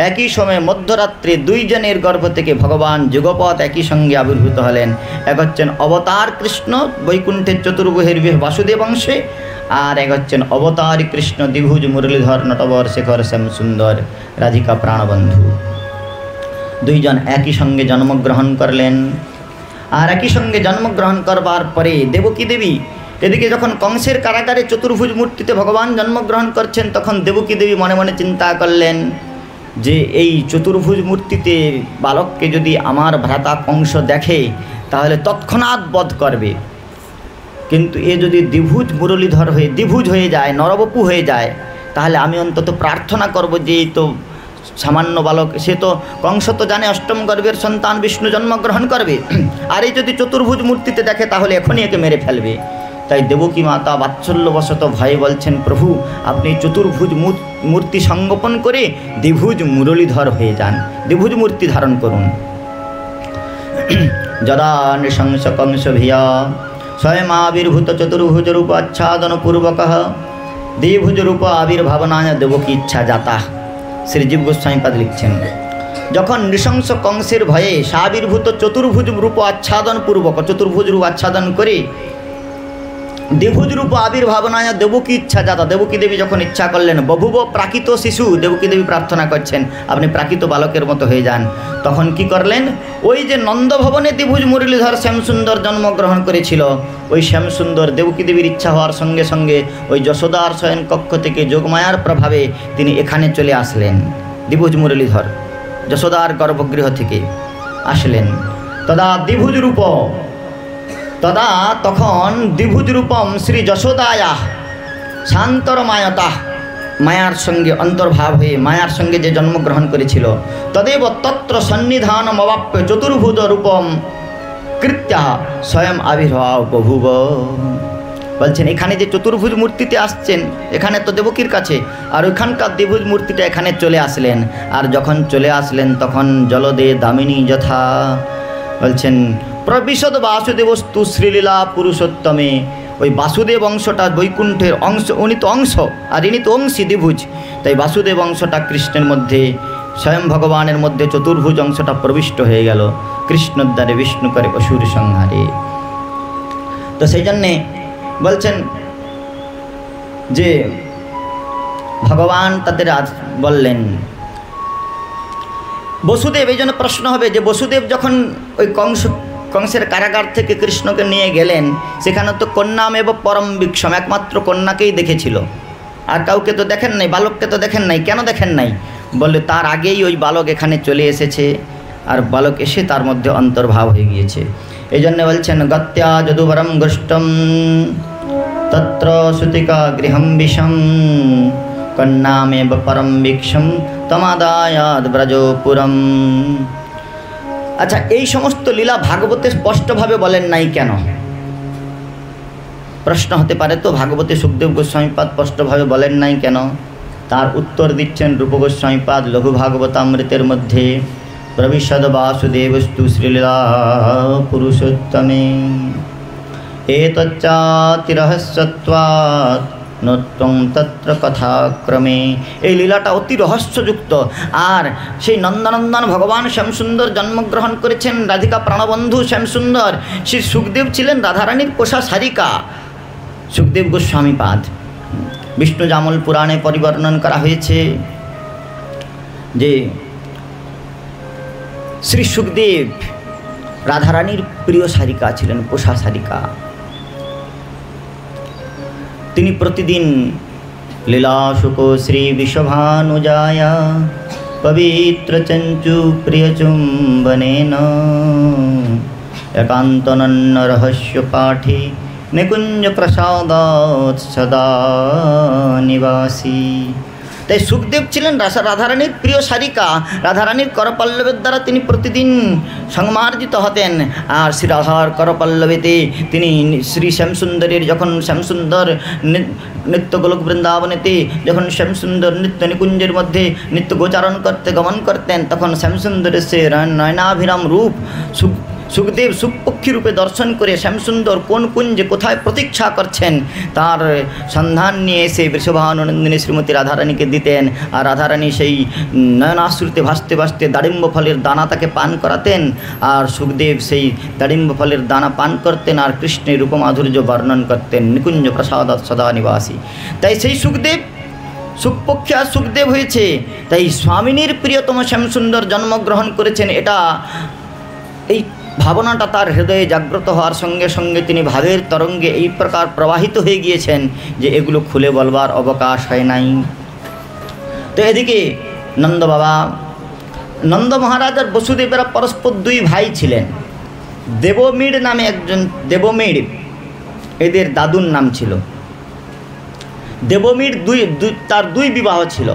একই সময়ে মধ্যরাত্রে দুইজনের গর্ভ থেকে ভগবান যুগপৎ একই সঙ্গে আবির্ভূত হলেন। এক হচ্ছেন অবতার কৃষ্ণ বৈকুণ্ঠের চতুর্ভুজের বাসুদেব অংশে, আর এক হচ্ছেন অবতারী কৃষ্ণ দ্বিভুজ মুরলীধর নটবর শেখর শ্যাম সুন্দর রাধিকা প্রাণবন্ধু। দুইজন একই সঙ্গে জন্মগ্রহণ করলেন। আর একই সঙ্গে জন্মগ্রহণ করবার পরে দেবকী দেবী এদিকে যখন কংসের কারাগারে চতুর্ভুজ মূর্তিতে ভগবান জন্মগ্রহণ করছেন, তখন দেবকী দেবী মনে মনে চিন্তা করলেন যে এই চতুর্ভুজ মূর্তিতে বালককে যদি আমার ভ্রাতা কংস দেখে তাহলে তৎক্ষণাৎ বধ করবে, কিন্তু এ যদি দ্বিভুজ মুরলীধর হয়ে দ্বিভুজ হয়ে যায়, নরবপু হয়ে যায়, তাহলে আমি অন্তত প্রার্থনা করব যে এই তো সামান্য বালক, সে তো কংস তো জানে অষ্টম গর্ভের সন্তান বিষ্ণু জন্মগ্রহণ করবে, আর এই যদি চতুর্ভুজ মূর্তিতে দেখে তাহলে এখনই একে মেরে ফেলবে। তাই দেবকী মাতা বাৎসল্যবশত ভয়ে বলছেন, প্রভু আপনি চতুর্ভুজ মূর্তি সংগোপন করে দ্বিভুজ মুরলীধর হয়ে যান, দ্বিভুজ মূর্তি ধারণ করুন। যদা নৃশংস কংস ভিয়া স্বয়ং আবির্ভূত চতুর্ভুজ রূপ আচ্ছাদন পূর্বক দ্বিভুজ রূপ আবির্ভাবনায় দেবকী ইচ্ছা জাতা। শ্রীজীব গোস্বামীপাদ লিখছেন, যখন নৃশংস কংসের ভয়ে স্বাবির্ভূত চতুর্ভুজ রূপ আচ্ছাদন পূর্বক, চতুর্ভুজ রূপ আচ্ছাদন করে দ্বিভুজ রূপ আবির্ভাবনায় দেবকী ইচ্ছা জাতা, দেবকী দেবী যখন ইচ্ছা করলেন, বভুব প্রাকৃত শিশু, দেবকী দেবী প্রার্থনা করছেন আপনি প্রাকৃত বালকের মতো হয়ে যান। তখন কি করলেন, ওই যে নন্দভবনে দ্বিভুজ মুরলীধর শ্যামসুন্দর জন্মগ্রহণ করেছিল, ওই শ্যামসুন্দর দেবকী দেবীর ইচ্ছা হওয়ার সঙ্গে সঙ্গে ওই যশোদার শয়ন কক্ষ থেকে যোগমায়ার প্রভাবে তিনি এখানে চলে আসলেন। দ্বিভুজ মুরলীধর যশোদার গর্ভগৃহ থেকে আসলেন। তদা দ্বিভুজ রূপ, তদা তখন দ্বিভুজ রূপম শ্রী যশোদায়া শান্তরমায়তা, মায়ার সঙ্গে অন্তর্ভাব হয়ে মায়ার সঙ্গে যে জন্মগ্রহণ করেছিল, তদেব তত্র সন্নিধানম অবাপ্য চতুর্ভুজ রূপম কৃত্যা স্বয়ং আবির্ভাব বভুব। বলছেন এখানে যে চতুর্ভুজ মূর্তিতে আসছেন, এখানে তো দেবকীর কাছে, আর ওইখানকার দ্বিভুজ মূর্তিটা এখানে চলে আসলেন। আর যখন চলে আসলেন তখন জলদে দামিনী যথা, বলছেন প্রবিশদ বাসুদেবস্তু শ্রীলীলা পুরুষোত্তমে, ওই বাসুদেব অংশটা বৈকুণ্ঠের অংশ, উনি তো অংশ আর ইনি তো অংশী দ্বিভুজ, তাই বাসুদেব অংশটা কৃষ্ণের মধ্যে, স্বয়ং ভগবানের মধ্যে চতুর্ভুজ অংশটা প্রবিষ্ট হয়ে গেল কৃষ্ণদ্বারে বিষ্ণু করে অসুর সংহারে। তো সেই জন্যে বলছেন যে ভগবান তাদের বললেন বসুদেব, এই জন্য প্রশ্ন হবে যে বসুদেব যখন ওই কংসের কারাগার থেকে কৃষ্ণকে নিয়ে গেলেন, সেখানে তো কন্যামেব পরম বিক্ষম, একমাত্র কন্যাকেই দেখেছিল, আর কাউকে তো দেখেন নাই, বালককে তো দেখেন নাই। কেন দেখেন নাই? বললে তার আগেই ওই বালক এখানে চলে এসেছে, আর বালক এসে তার মধ্যে অন্তর্ভাব হয়ে গিয়েছে। এই জন্য বলছেন গত্যা যদুবরম গোষ্ঠম তত্র সুতিকা গৃহম বিষম কন্যামেব পরম বিক্ষম তমাদায়াদ ব্রজপুরম। আচ্ছা, এই সমস্ত লীলা ভাগবতে স্পষ্টভাবে বলেন নাই কেন? প্রশ্ন হতে পারে তো, ভাগবতে সুখদেব গোস্বামীপাদ স্পষ্টভাবে বলেন নাই কেন? তার উত্তর দিচ্ছেন রূপ গোস্বামীপাদ লঘু ভাগবতামৃতের মধ্যে, প্রবিশদ বাসুদেবস্তু শ্রীলীলা পুরুষোত্তমে এতচ্চাতি রহস্যত্বাৎ নত্যং তত্র কথাক্রমে। এই লীলাটা অতি রহস্যযুক্ত। আর সেই নন্দনন্দন ভগবান শ্যামসুন্দর জন্মগ্রহণ করেছেন, রাধিকা প্রাণবন্ধু শ্যামসুন্দর, শ্রী সুখদেব ছিলেন রাধারানীর পোষা সারিকা। সুখদেব গোস্বামীপাদ বিষ্ণু জামল পুরাণে পরিবর্ণন করা হয়েছে যে শ্রী সুখদেব রাধারানীর প্রিয় সারিকা ছিলেন, পোষা সারিকা। তিনি প্রতিদিন লীলাশুক শ্রী বিশ্বভানুজায়া পবিত্র চঞ্চু প্রিয় চুম্বনেন একান্তনন্ন রহস্য পাঠে নিকুঞ্জ প্রসাদাৎ সদা নিবাসী। তাই সুখদেব ছিলেন রাধারানীর প্রিয় সারিকা। রাধারানীর করপল্লবের দ্বারা তিনি প্রতিদিন সংমার্জিত হতেন। আর শ্রী রাধার করপল্লবেতে তিনি শ্রী শ্যামসুন্দরের, যখন শ্যামসুন্দর নিত্য গোলক বৃন্দাবনেতে যখন শ্যামসুন্দর নিত্য নিকুঞ্জের মধ্যে নিত্য গোচারণ করতে গমন করতেন, তখন শ্যামসুন্দরের সে নয়নাভিরাম রূপ সুখদেব সুখপক্ষী রূপে দর্শন করে শ্যামসুন্দর কোন কুঞ্জে কোথায় প্রতীক্ষা করছেন তার সন্ধান নিয়ে এসে বৃষভানুনন্দিনী শ্রীমতী রাধারানীকে দিতেন। আর রাধারানী সেই নয়নাশ্রুতে ভাসতে ভাসতে দাড়িম্ব ফলের দানা তাকে পান করাতেন, আর সুখদেব সেই দাড়িম্ব ফলের দানা পান করতেন আর কৃষ্ণের রূপমাধুর্য বর্ণন করতেন। নিকুঞ্জ প্রসাদ সদা নিবাসী। তাই সেই সুখদেব সুখপক্ষী আর সুখদেব হয়েছে। তাই স্বামিনীর প্রিয়তম শ্যামসুন্দর জন্মগ্রহণ করেছেন, এটা এই ভাবনাটা তার হৃদয়ে জাগ্রত হওয়ার সঙ্গে সঙ্গে তিনি ভাবের তরঙ্গে এই প্রকার প্রবাহিত হয়ে গিয়েছেন যে এগুলো খুলে বলবার অবকাশ হয় নাই। তো এদিকে নন্দ বাবা, নন্দ মহারাজ আর বসুদেবেরা পরস্পর দুই ভাই ছিলেন। দেবমীড় নামে একজন, দেবমীড় এদের দাদুর নাম ছিল। দেবমীড় তার দুই বিবাহ ছিল।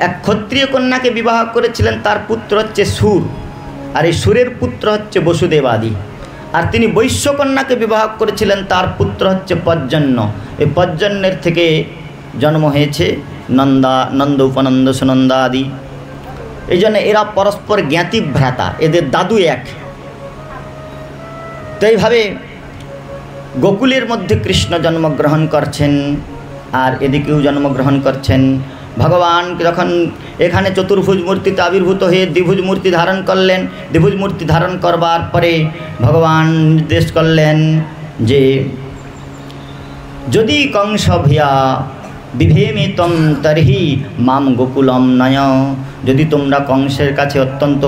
এক ক্ষত্রিয় কন্যাকে বিবাহ করেছিলেন, তার পুত্র হচ্ছে সুর, আর এই সুরের পুত্র হচ্ছে বসুদেবাদি। আর তিনি বৈশ্যকন্যাকে বিবাহ করেছিলেন, তার পুত্র হচ্ছে পর্জন্য। এই পর্জন্যের থেকে জন্ম হয়েছে নন্দ, উপনন্দ, সুনন্দা আদি। এই জন্য এরা পরস্পর জ্ঞাতি ভ্রাতা, এদের দাদু এক। তো এইভাবে গোকুলের মধ্যে কৃষ্ণ জন্মগ্রহণ করছেন আর এদিকেও জন্মগ্রহণ করছেন। ভগবান যখন এখানে চতুর্ভুজ মূর্তিতে আবির্ভূত হয়ে দ্বিভুজ মূর্তি ধারণ করলেন, দ্বিভুজ মূর্তি ধারণ করবার পরে ভগবান নির্দেশ করলেন যে যদি কংস ভিয়া বিভেমিতম তর্হি মাম গোকুলম নয়, যদি তোমরা কংসের কাছে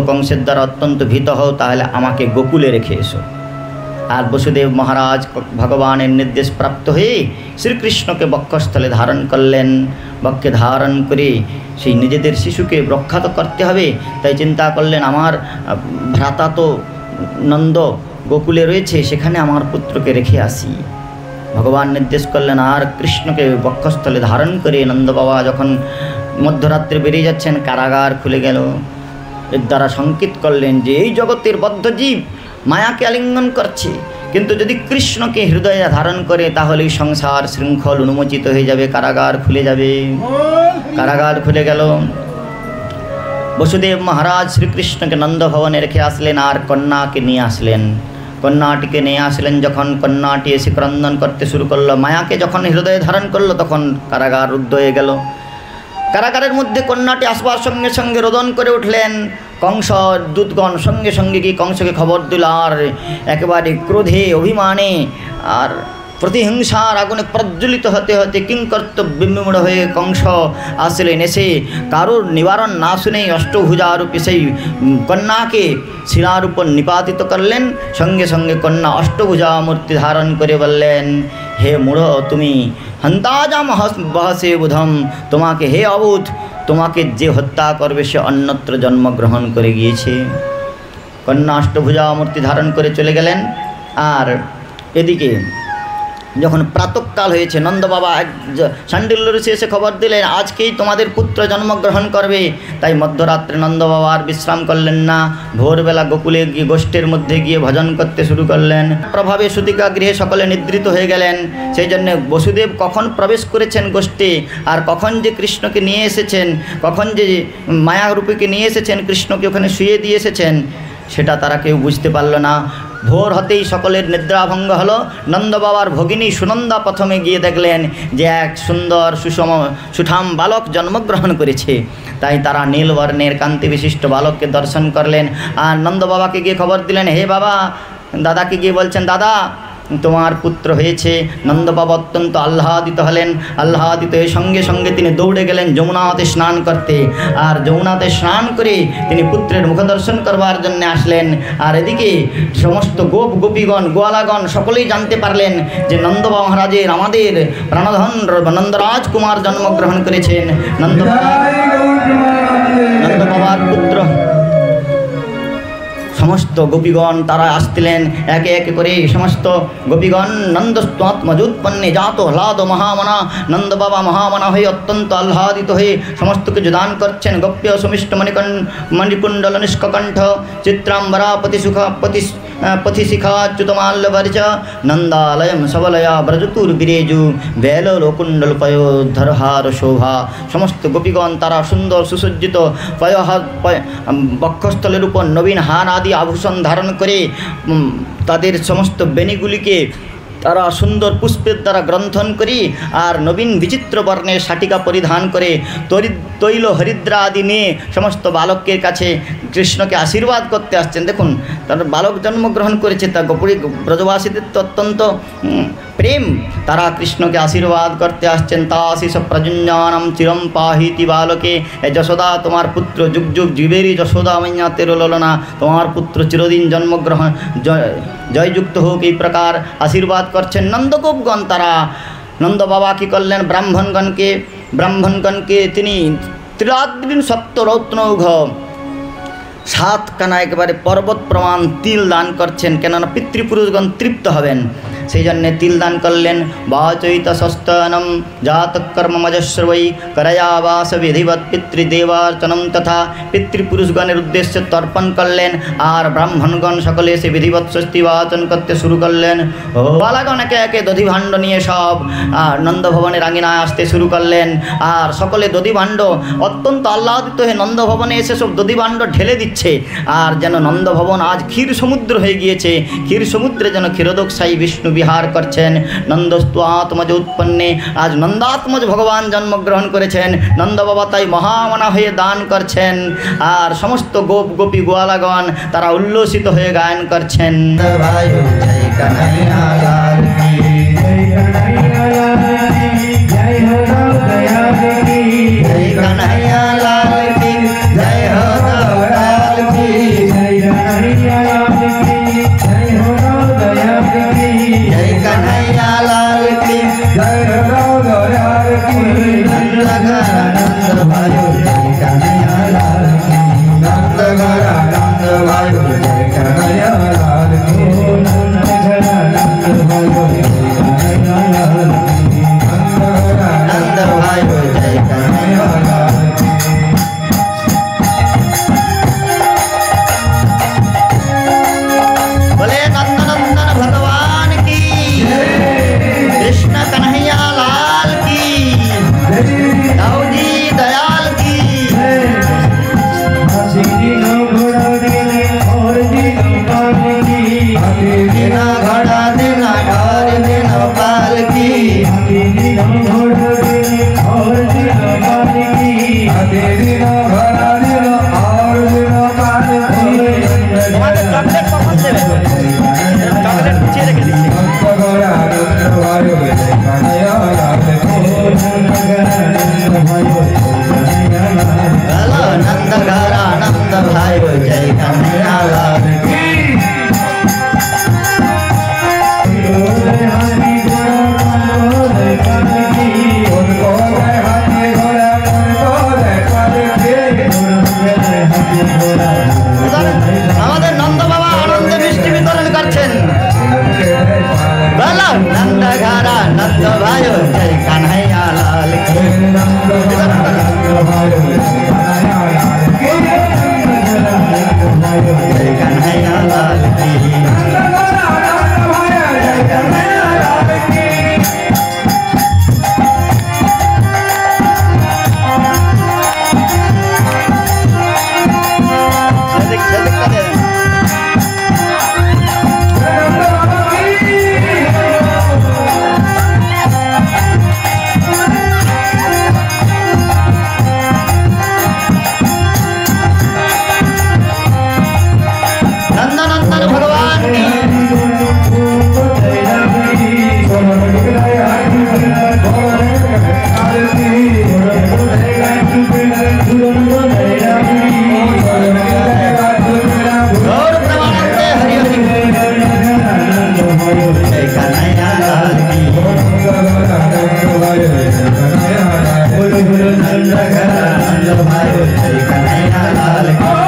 কংসের দ্বারা অত্যন্ত ভীত হও তাহলে আমাকে গোকুলে রেখে এসো। আর বসুদেব মহারাজ ভগবানের নির্দেশ প্রাপ্ত হয়ে শ্রীকৃষ্ণকে বক্ষস্থলে ধারণ করলেন। বক্ষে ধারণ করে সেই নিজেদের শিশুকে রক্ষা তো করতে হবে, তাই চিন্তা করলেন আমার ভ্রাতা তো নন্দ গোকুলে রয়েছে, সেখানে আমার পুত্রকে রেখে আসি। ভগবান নির্দেশ করলেন আর কৃষ্ণকে বক্ষস্থলে ধারণ করে নন্দ বাবা যখন মধ্যরাত্রে বেরিয়ে যাচ্ছেন, কারাগার খুলে গেল। এর দ্বারা সংকেত করলেন যে এই জগতের বদ্ধ জীব মায়াকে আলিঙ্গন করছে, কিন্তু যদি কৃষ্ণকে হৃদয়ে ধারণ করে তাহলে সংসার শৃঙ্খল উন্মোচিত হয়ে যাবে, কারাগার খুলে যাবে। কারাগার খুলে গেল। বসুদেব মহারাজ শ্রীকৃষ্ণকে নন্দভবনে রেখে আসলেন আর কন্যাকে নিয়ে আসলেন। কন্যাটিকে নিয়ে আসলেন, যখন কন্যাটি এসে ক্রন্দন করতে শুরু করলো, মায়াকে যখন হৃদয়ে ধারণ করলো তখন কারাগার রুদ্ধ হয়ে গেল। কারাগারের মধ্যে কন্যাটি আসবার সঙ্গে সঙ্গে রোদন করে উঠলেন। কংস দূতগণ সঙ্গে সঙ্গে গিয়ে কংসকে খবর দিল, আর একেবারে ক্রোধে অভিমানে আর প্রতিহিংসার আগুনে প্রজ্বলিত হতে হতে কিংকর্তব্যবিমূঢ় হয়ে কংস আসলেন। এসে কারোর নিবারণ না শুনেই অষ্টভুজারূপী সেই কন্যাকে শিলার উপর নিপাতিত করলেন। সঙ্গে সঙ্গে কন্যা অষ্টভুজা মূর্তি ধারণ করে বললেন, হে মূঢ় তুমি হন্তাজাম বহসে বুধম, তোমাকে হে অবুধ, তোমাকে যে হত্যা করবে সে অন্যত্র জন্মগ্রহণ করে গিয়েছে। কন্যা অষ্টভুজা মূর্তি ধারণ করে চলে গেলেন। আর এদিকে যখন প্রাতঃকাল হয়েছে, নন্দ বাবা শাণ্ডিল্য ঋষি এসে খবর দিলেন আজকেই তোমাদের পুত্র জন্মগ্রহণ করবে। তাই মধ্যরাত্রে নন্দ বাবা আর বিশ্রাম করলেন না, ভোরবেলা গোকুলে গিয়ে গোষ্ঠীর মধ্যে গিয়ে ভজন করতে শুরু করলেন। প্রভাবে সুতিকা গৃহে সকলে নিদ্রিত হয়ে গেলেন। সেই জন্য বসুদেব কখন প্রবেশ করেছেন গোষ্ঠী, আর কখন যে কৃষ্ণকে নিয়ে এসেছেন, কখন যে মায়ারূপীকে নিয়ে এসেছেন, কৃষ্ণকে ওখানে শুয়ে দিয়ে এসেছেন, সেটা তারা কেউ বুঝতে পারল না। ভোর হতেই সকলের নিদ্রাভঙ্গ হলো। নন্দ বাবার ভগিনী সুনন্দা প্রথমে গিয়ে দেখলেন যে এক সুন্দর সুঠাম বালক জন্মগ্রহণ করেছে। তাই তারা নীলবর্ণের কান্তি বিশিষ্ট বালককে দর্শন করলেন। আর নন্দ বাবাকে গিয়ে খবর দিলেন, হে বাবা, দাদাকে গিয়ে বলছেন, দাদা তোমার পুত্র হয়েছে। নন্দ বাবা অত্যন্ত আহ্লাদিত হলেন। আহ্লাদিত হয়ে সঙ্গে সঙ্গে তিনি দৌড়ে গেলেন যমুনাতে স্নান করতে। আর যমুনাতে স্নান করে তিনি পুত্রের মুখ দর্শন করবার জন্য আসলেন। আর এদিকে সমস্ত গোপীগণ গোয়ালাগণ সকলেই জানতে পারলেন যে নন্দ বাবা মহারাজের আমাদের প্রাণধন নন্দরাজ কুমার জন্মগ্রহণ করেছেন। নন্দ বাবার পুত্র সমস্ত গোপীগণ তারা আসছিলেন একে একে করে। সমস্ত গোপীগণ নন্দস্ত্বাত্মজোৎপন্নে জাত হ্লাদ মহামনা, নন্দ বাবা মহামনা হয়ে অত্যন্ত আহ্লাদিত হয়ে সমস্ত কিছু দান করছেন। গোপ্য সুমিষ্ট মণিকুণ্ডল নিষ্কণ্ঠ চিত্রাম্বরাপতি पथिशिखाच्युतमाल्यवर्ज नंदालयम सबलया ब्रजतुर्बिरेजु बैलोकुंडलपयो धरहार शोभा समस्त गोपीगण तारा सुंदर सुसज्जित बक्षस्थलेर ऊपर नवीन हान आदि आभूषण धारण करे तादेर समस्त बेनीगुलिके तारा सुंदर पुष्पेर द्वारा ग्रंथन करी और नवीन विचित्र वर्णेर शाटिका परिधान करे तैल हरिद्रा आदि निये समस्त बालकेर काछे कृष्ण के आशीर्वाद करते आसছেন। देखुन तार बालक जन्मग्रहण करेছে ता गोपुरी ब्रजवासीদের तो अत्यंत प्रेम तारा कृष्ण के आशीर्वाद करते आसছেন। ताशिष प्रजुञ्जानम चिरम पाहिति बालके यशोदा तुम्हार पुत्र जुग जुग जीवेरी यशोदा मैया तेरो ललना तुम्हार पुत्र चिरदिन जन्मग्रहण जययुक्त होक এই प्रकार आशीर्वाद करছেন। नंदगोपगण तारा नंद बाबा की करलें ब्राह्मणगण के तिनी त्रिरात्रिन सप्तरत्नौघ सात काना एकेबारे पर्वत प्रमाण तिल दान करছেন কেননা पितृपुरुषगण तृप्त हबेन সেই জন্যে তিল দান করলেন। বাচৈত সস্তনম জাতকর্মমজস্রবৈ করয়াবাস বিধিবৎ পিতৃদেবার্চনম তথা পিতৃপুরুষগণের উদ্দেশ্যে তর্পণ করলেন আর ব্রাহ্মণগণ সকলে সে বিধিবৎ স্বস্তি বাচন করতে শুরু করলেন। বালাগণ একে একে দধিভাণ্ড নিয়ে সব নন্দভবনের আঙিনায় আসতে শুরু করলেন আর সকলে দধিভাণ্ড অত্যন্ত আহ্লাদিত হয়ে নন্দভবনে এসে সব দধিভাণ্ড ঢেলে দিচ্ছে আর যেন নন্দভবন আজ ক্ষীর সমুদ্র হয়ে গিয়েছে। ক্ষীর সমুদ্রে যেন ক্ষীরোদকশায়ী বিষ্ণু বিহার করছেন। নন্দস্ত্বাত্মজ उत्पन्ने आज नंदात्मज भगवान जन्मग्रहण करेছেন। नंद बाबा ताई महामना हয়ে दान करছেন আর समस्त गोप गोपी गोआलागण तारा उल्लसित हয়ে गायन करছেন। जय कन्हैया लाल की जय कन्हैया लाल की जय हो दया की जय कन्हैया लाल की जय हो दयाल की जय कन्हैया लाल की जय हो दया की जय कन्हैया लाल की जय हो दयाल की नंद भाई जय कन्हैया लाल की नंद भाई जय कन्हैया लाल की नंद भाई जय कन्हैया लाल की। बोले नंदनंदन भगवान की कृष्ण कन्हैया लाल की दाऊदी दयाल की। देना घड़ा देना ढार देना पाल की चॉकलेट पीछे रख दीजिए। नंद घरा नंद भाई जय कन्हैया लाल की। আমাদের নন্দ বাবা আনন্দে মিষ্টি বিতরণ করছেন। বলো নন্দ ঘরা নন্দ ভাই জয় কানহাইয়া লাল কি जय कन्हैया लाल की नंद घरा नंद भाई जय कन्हैया लाल की।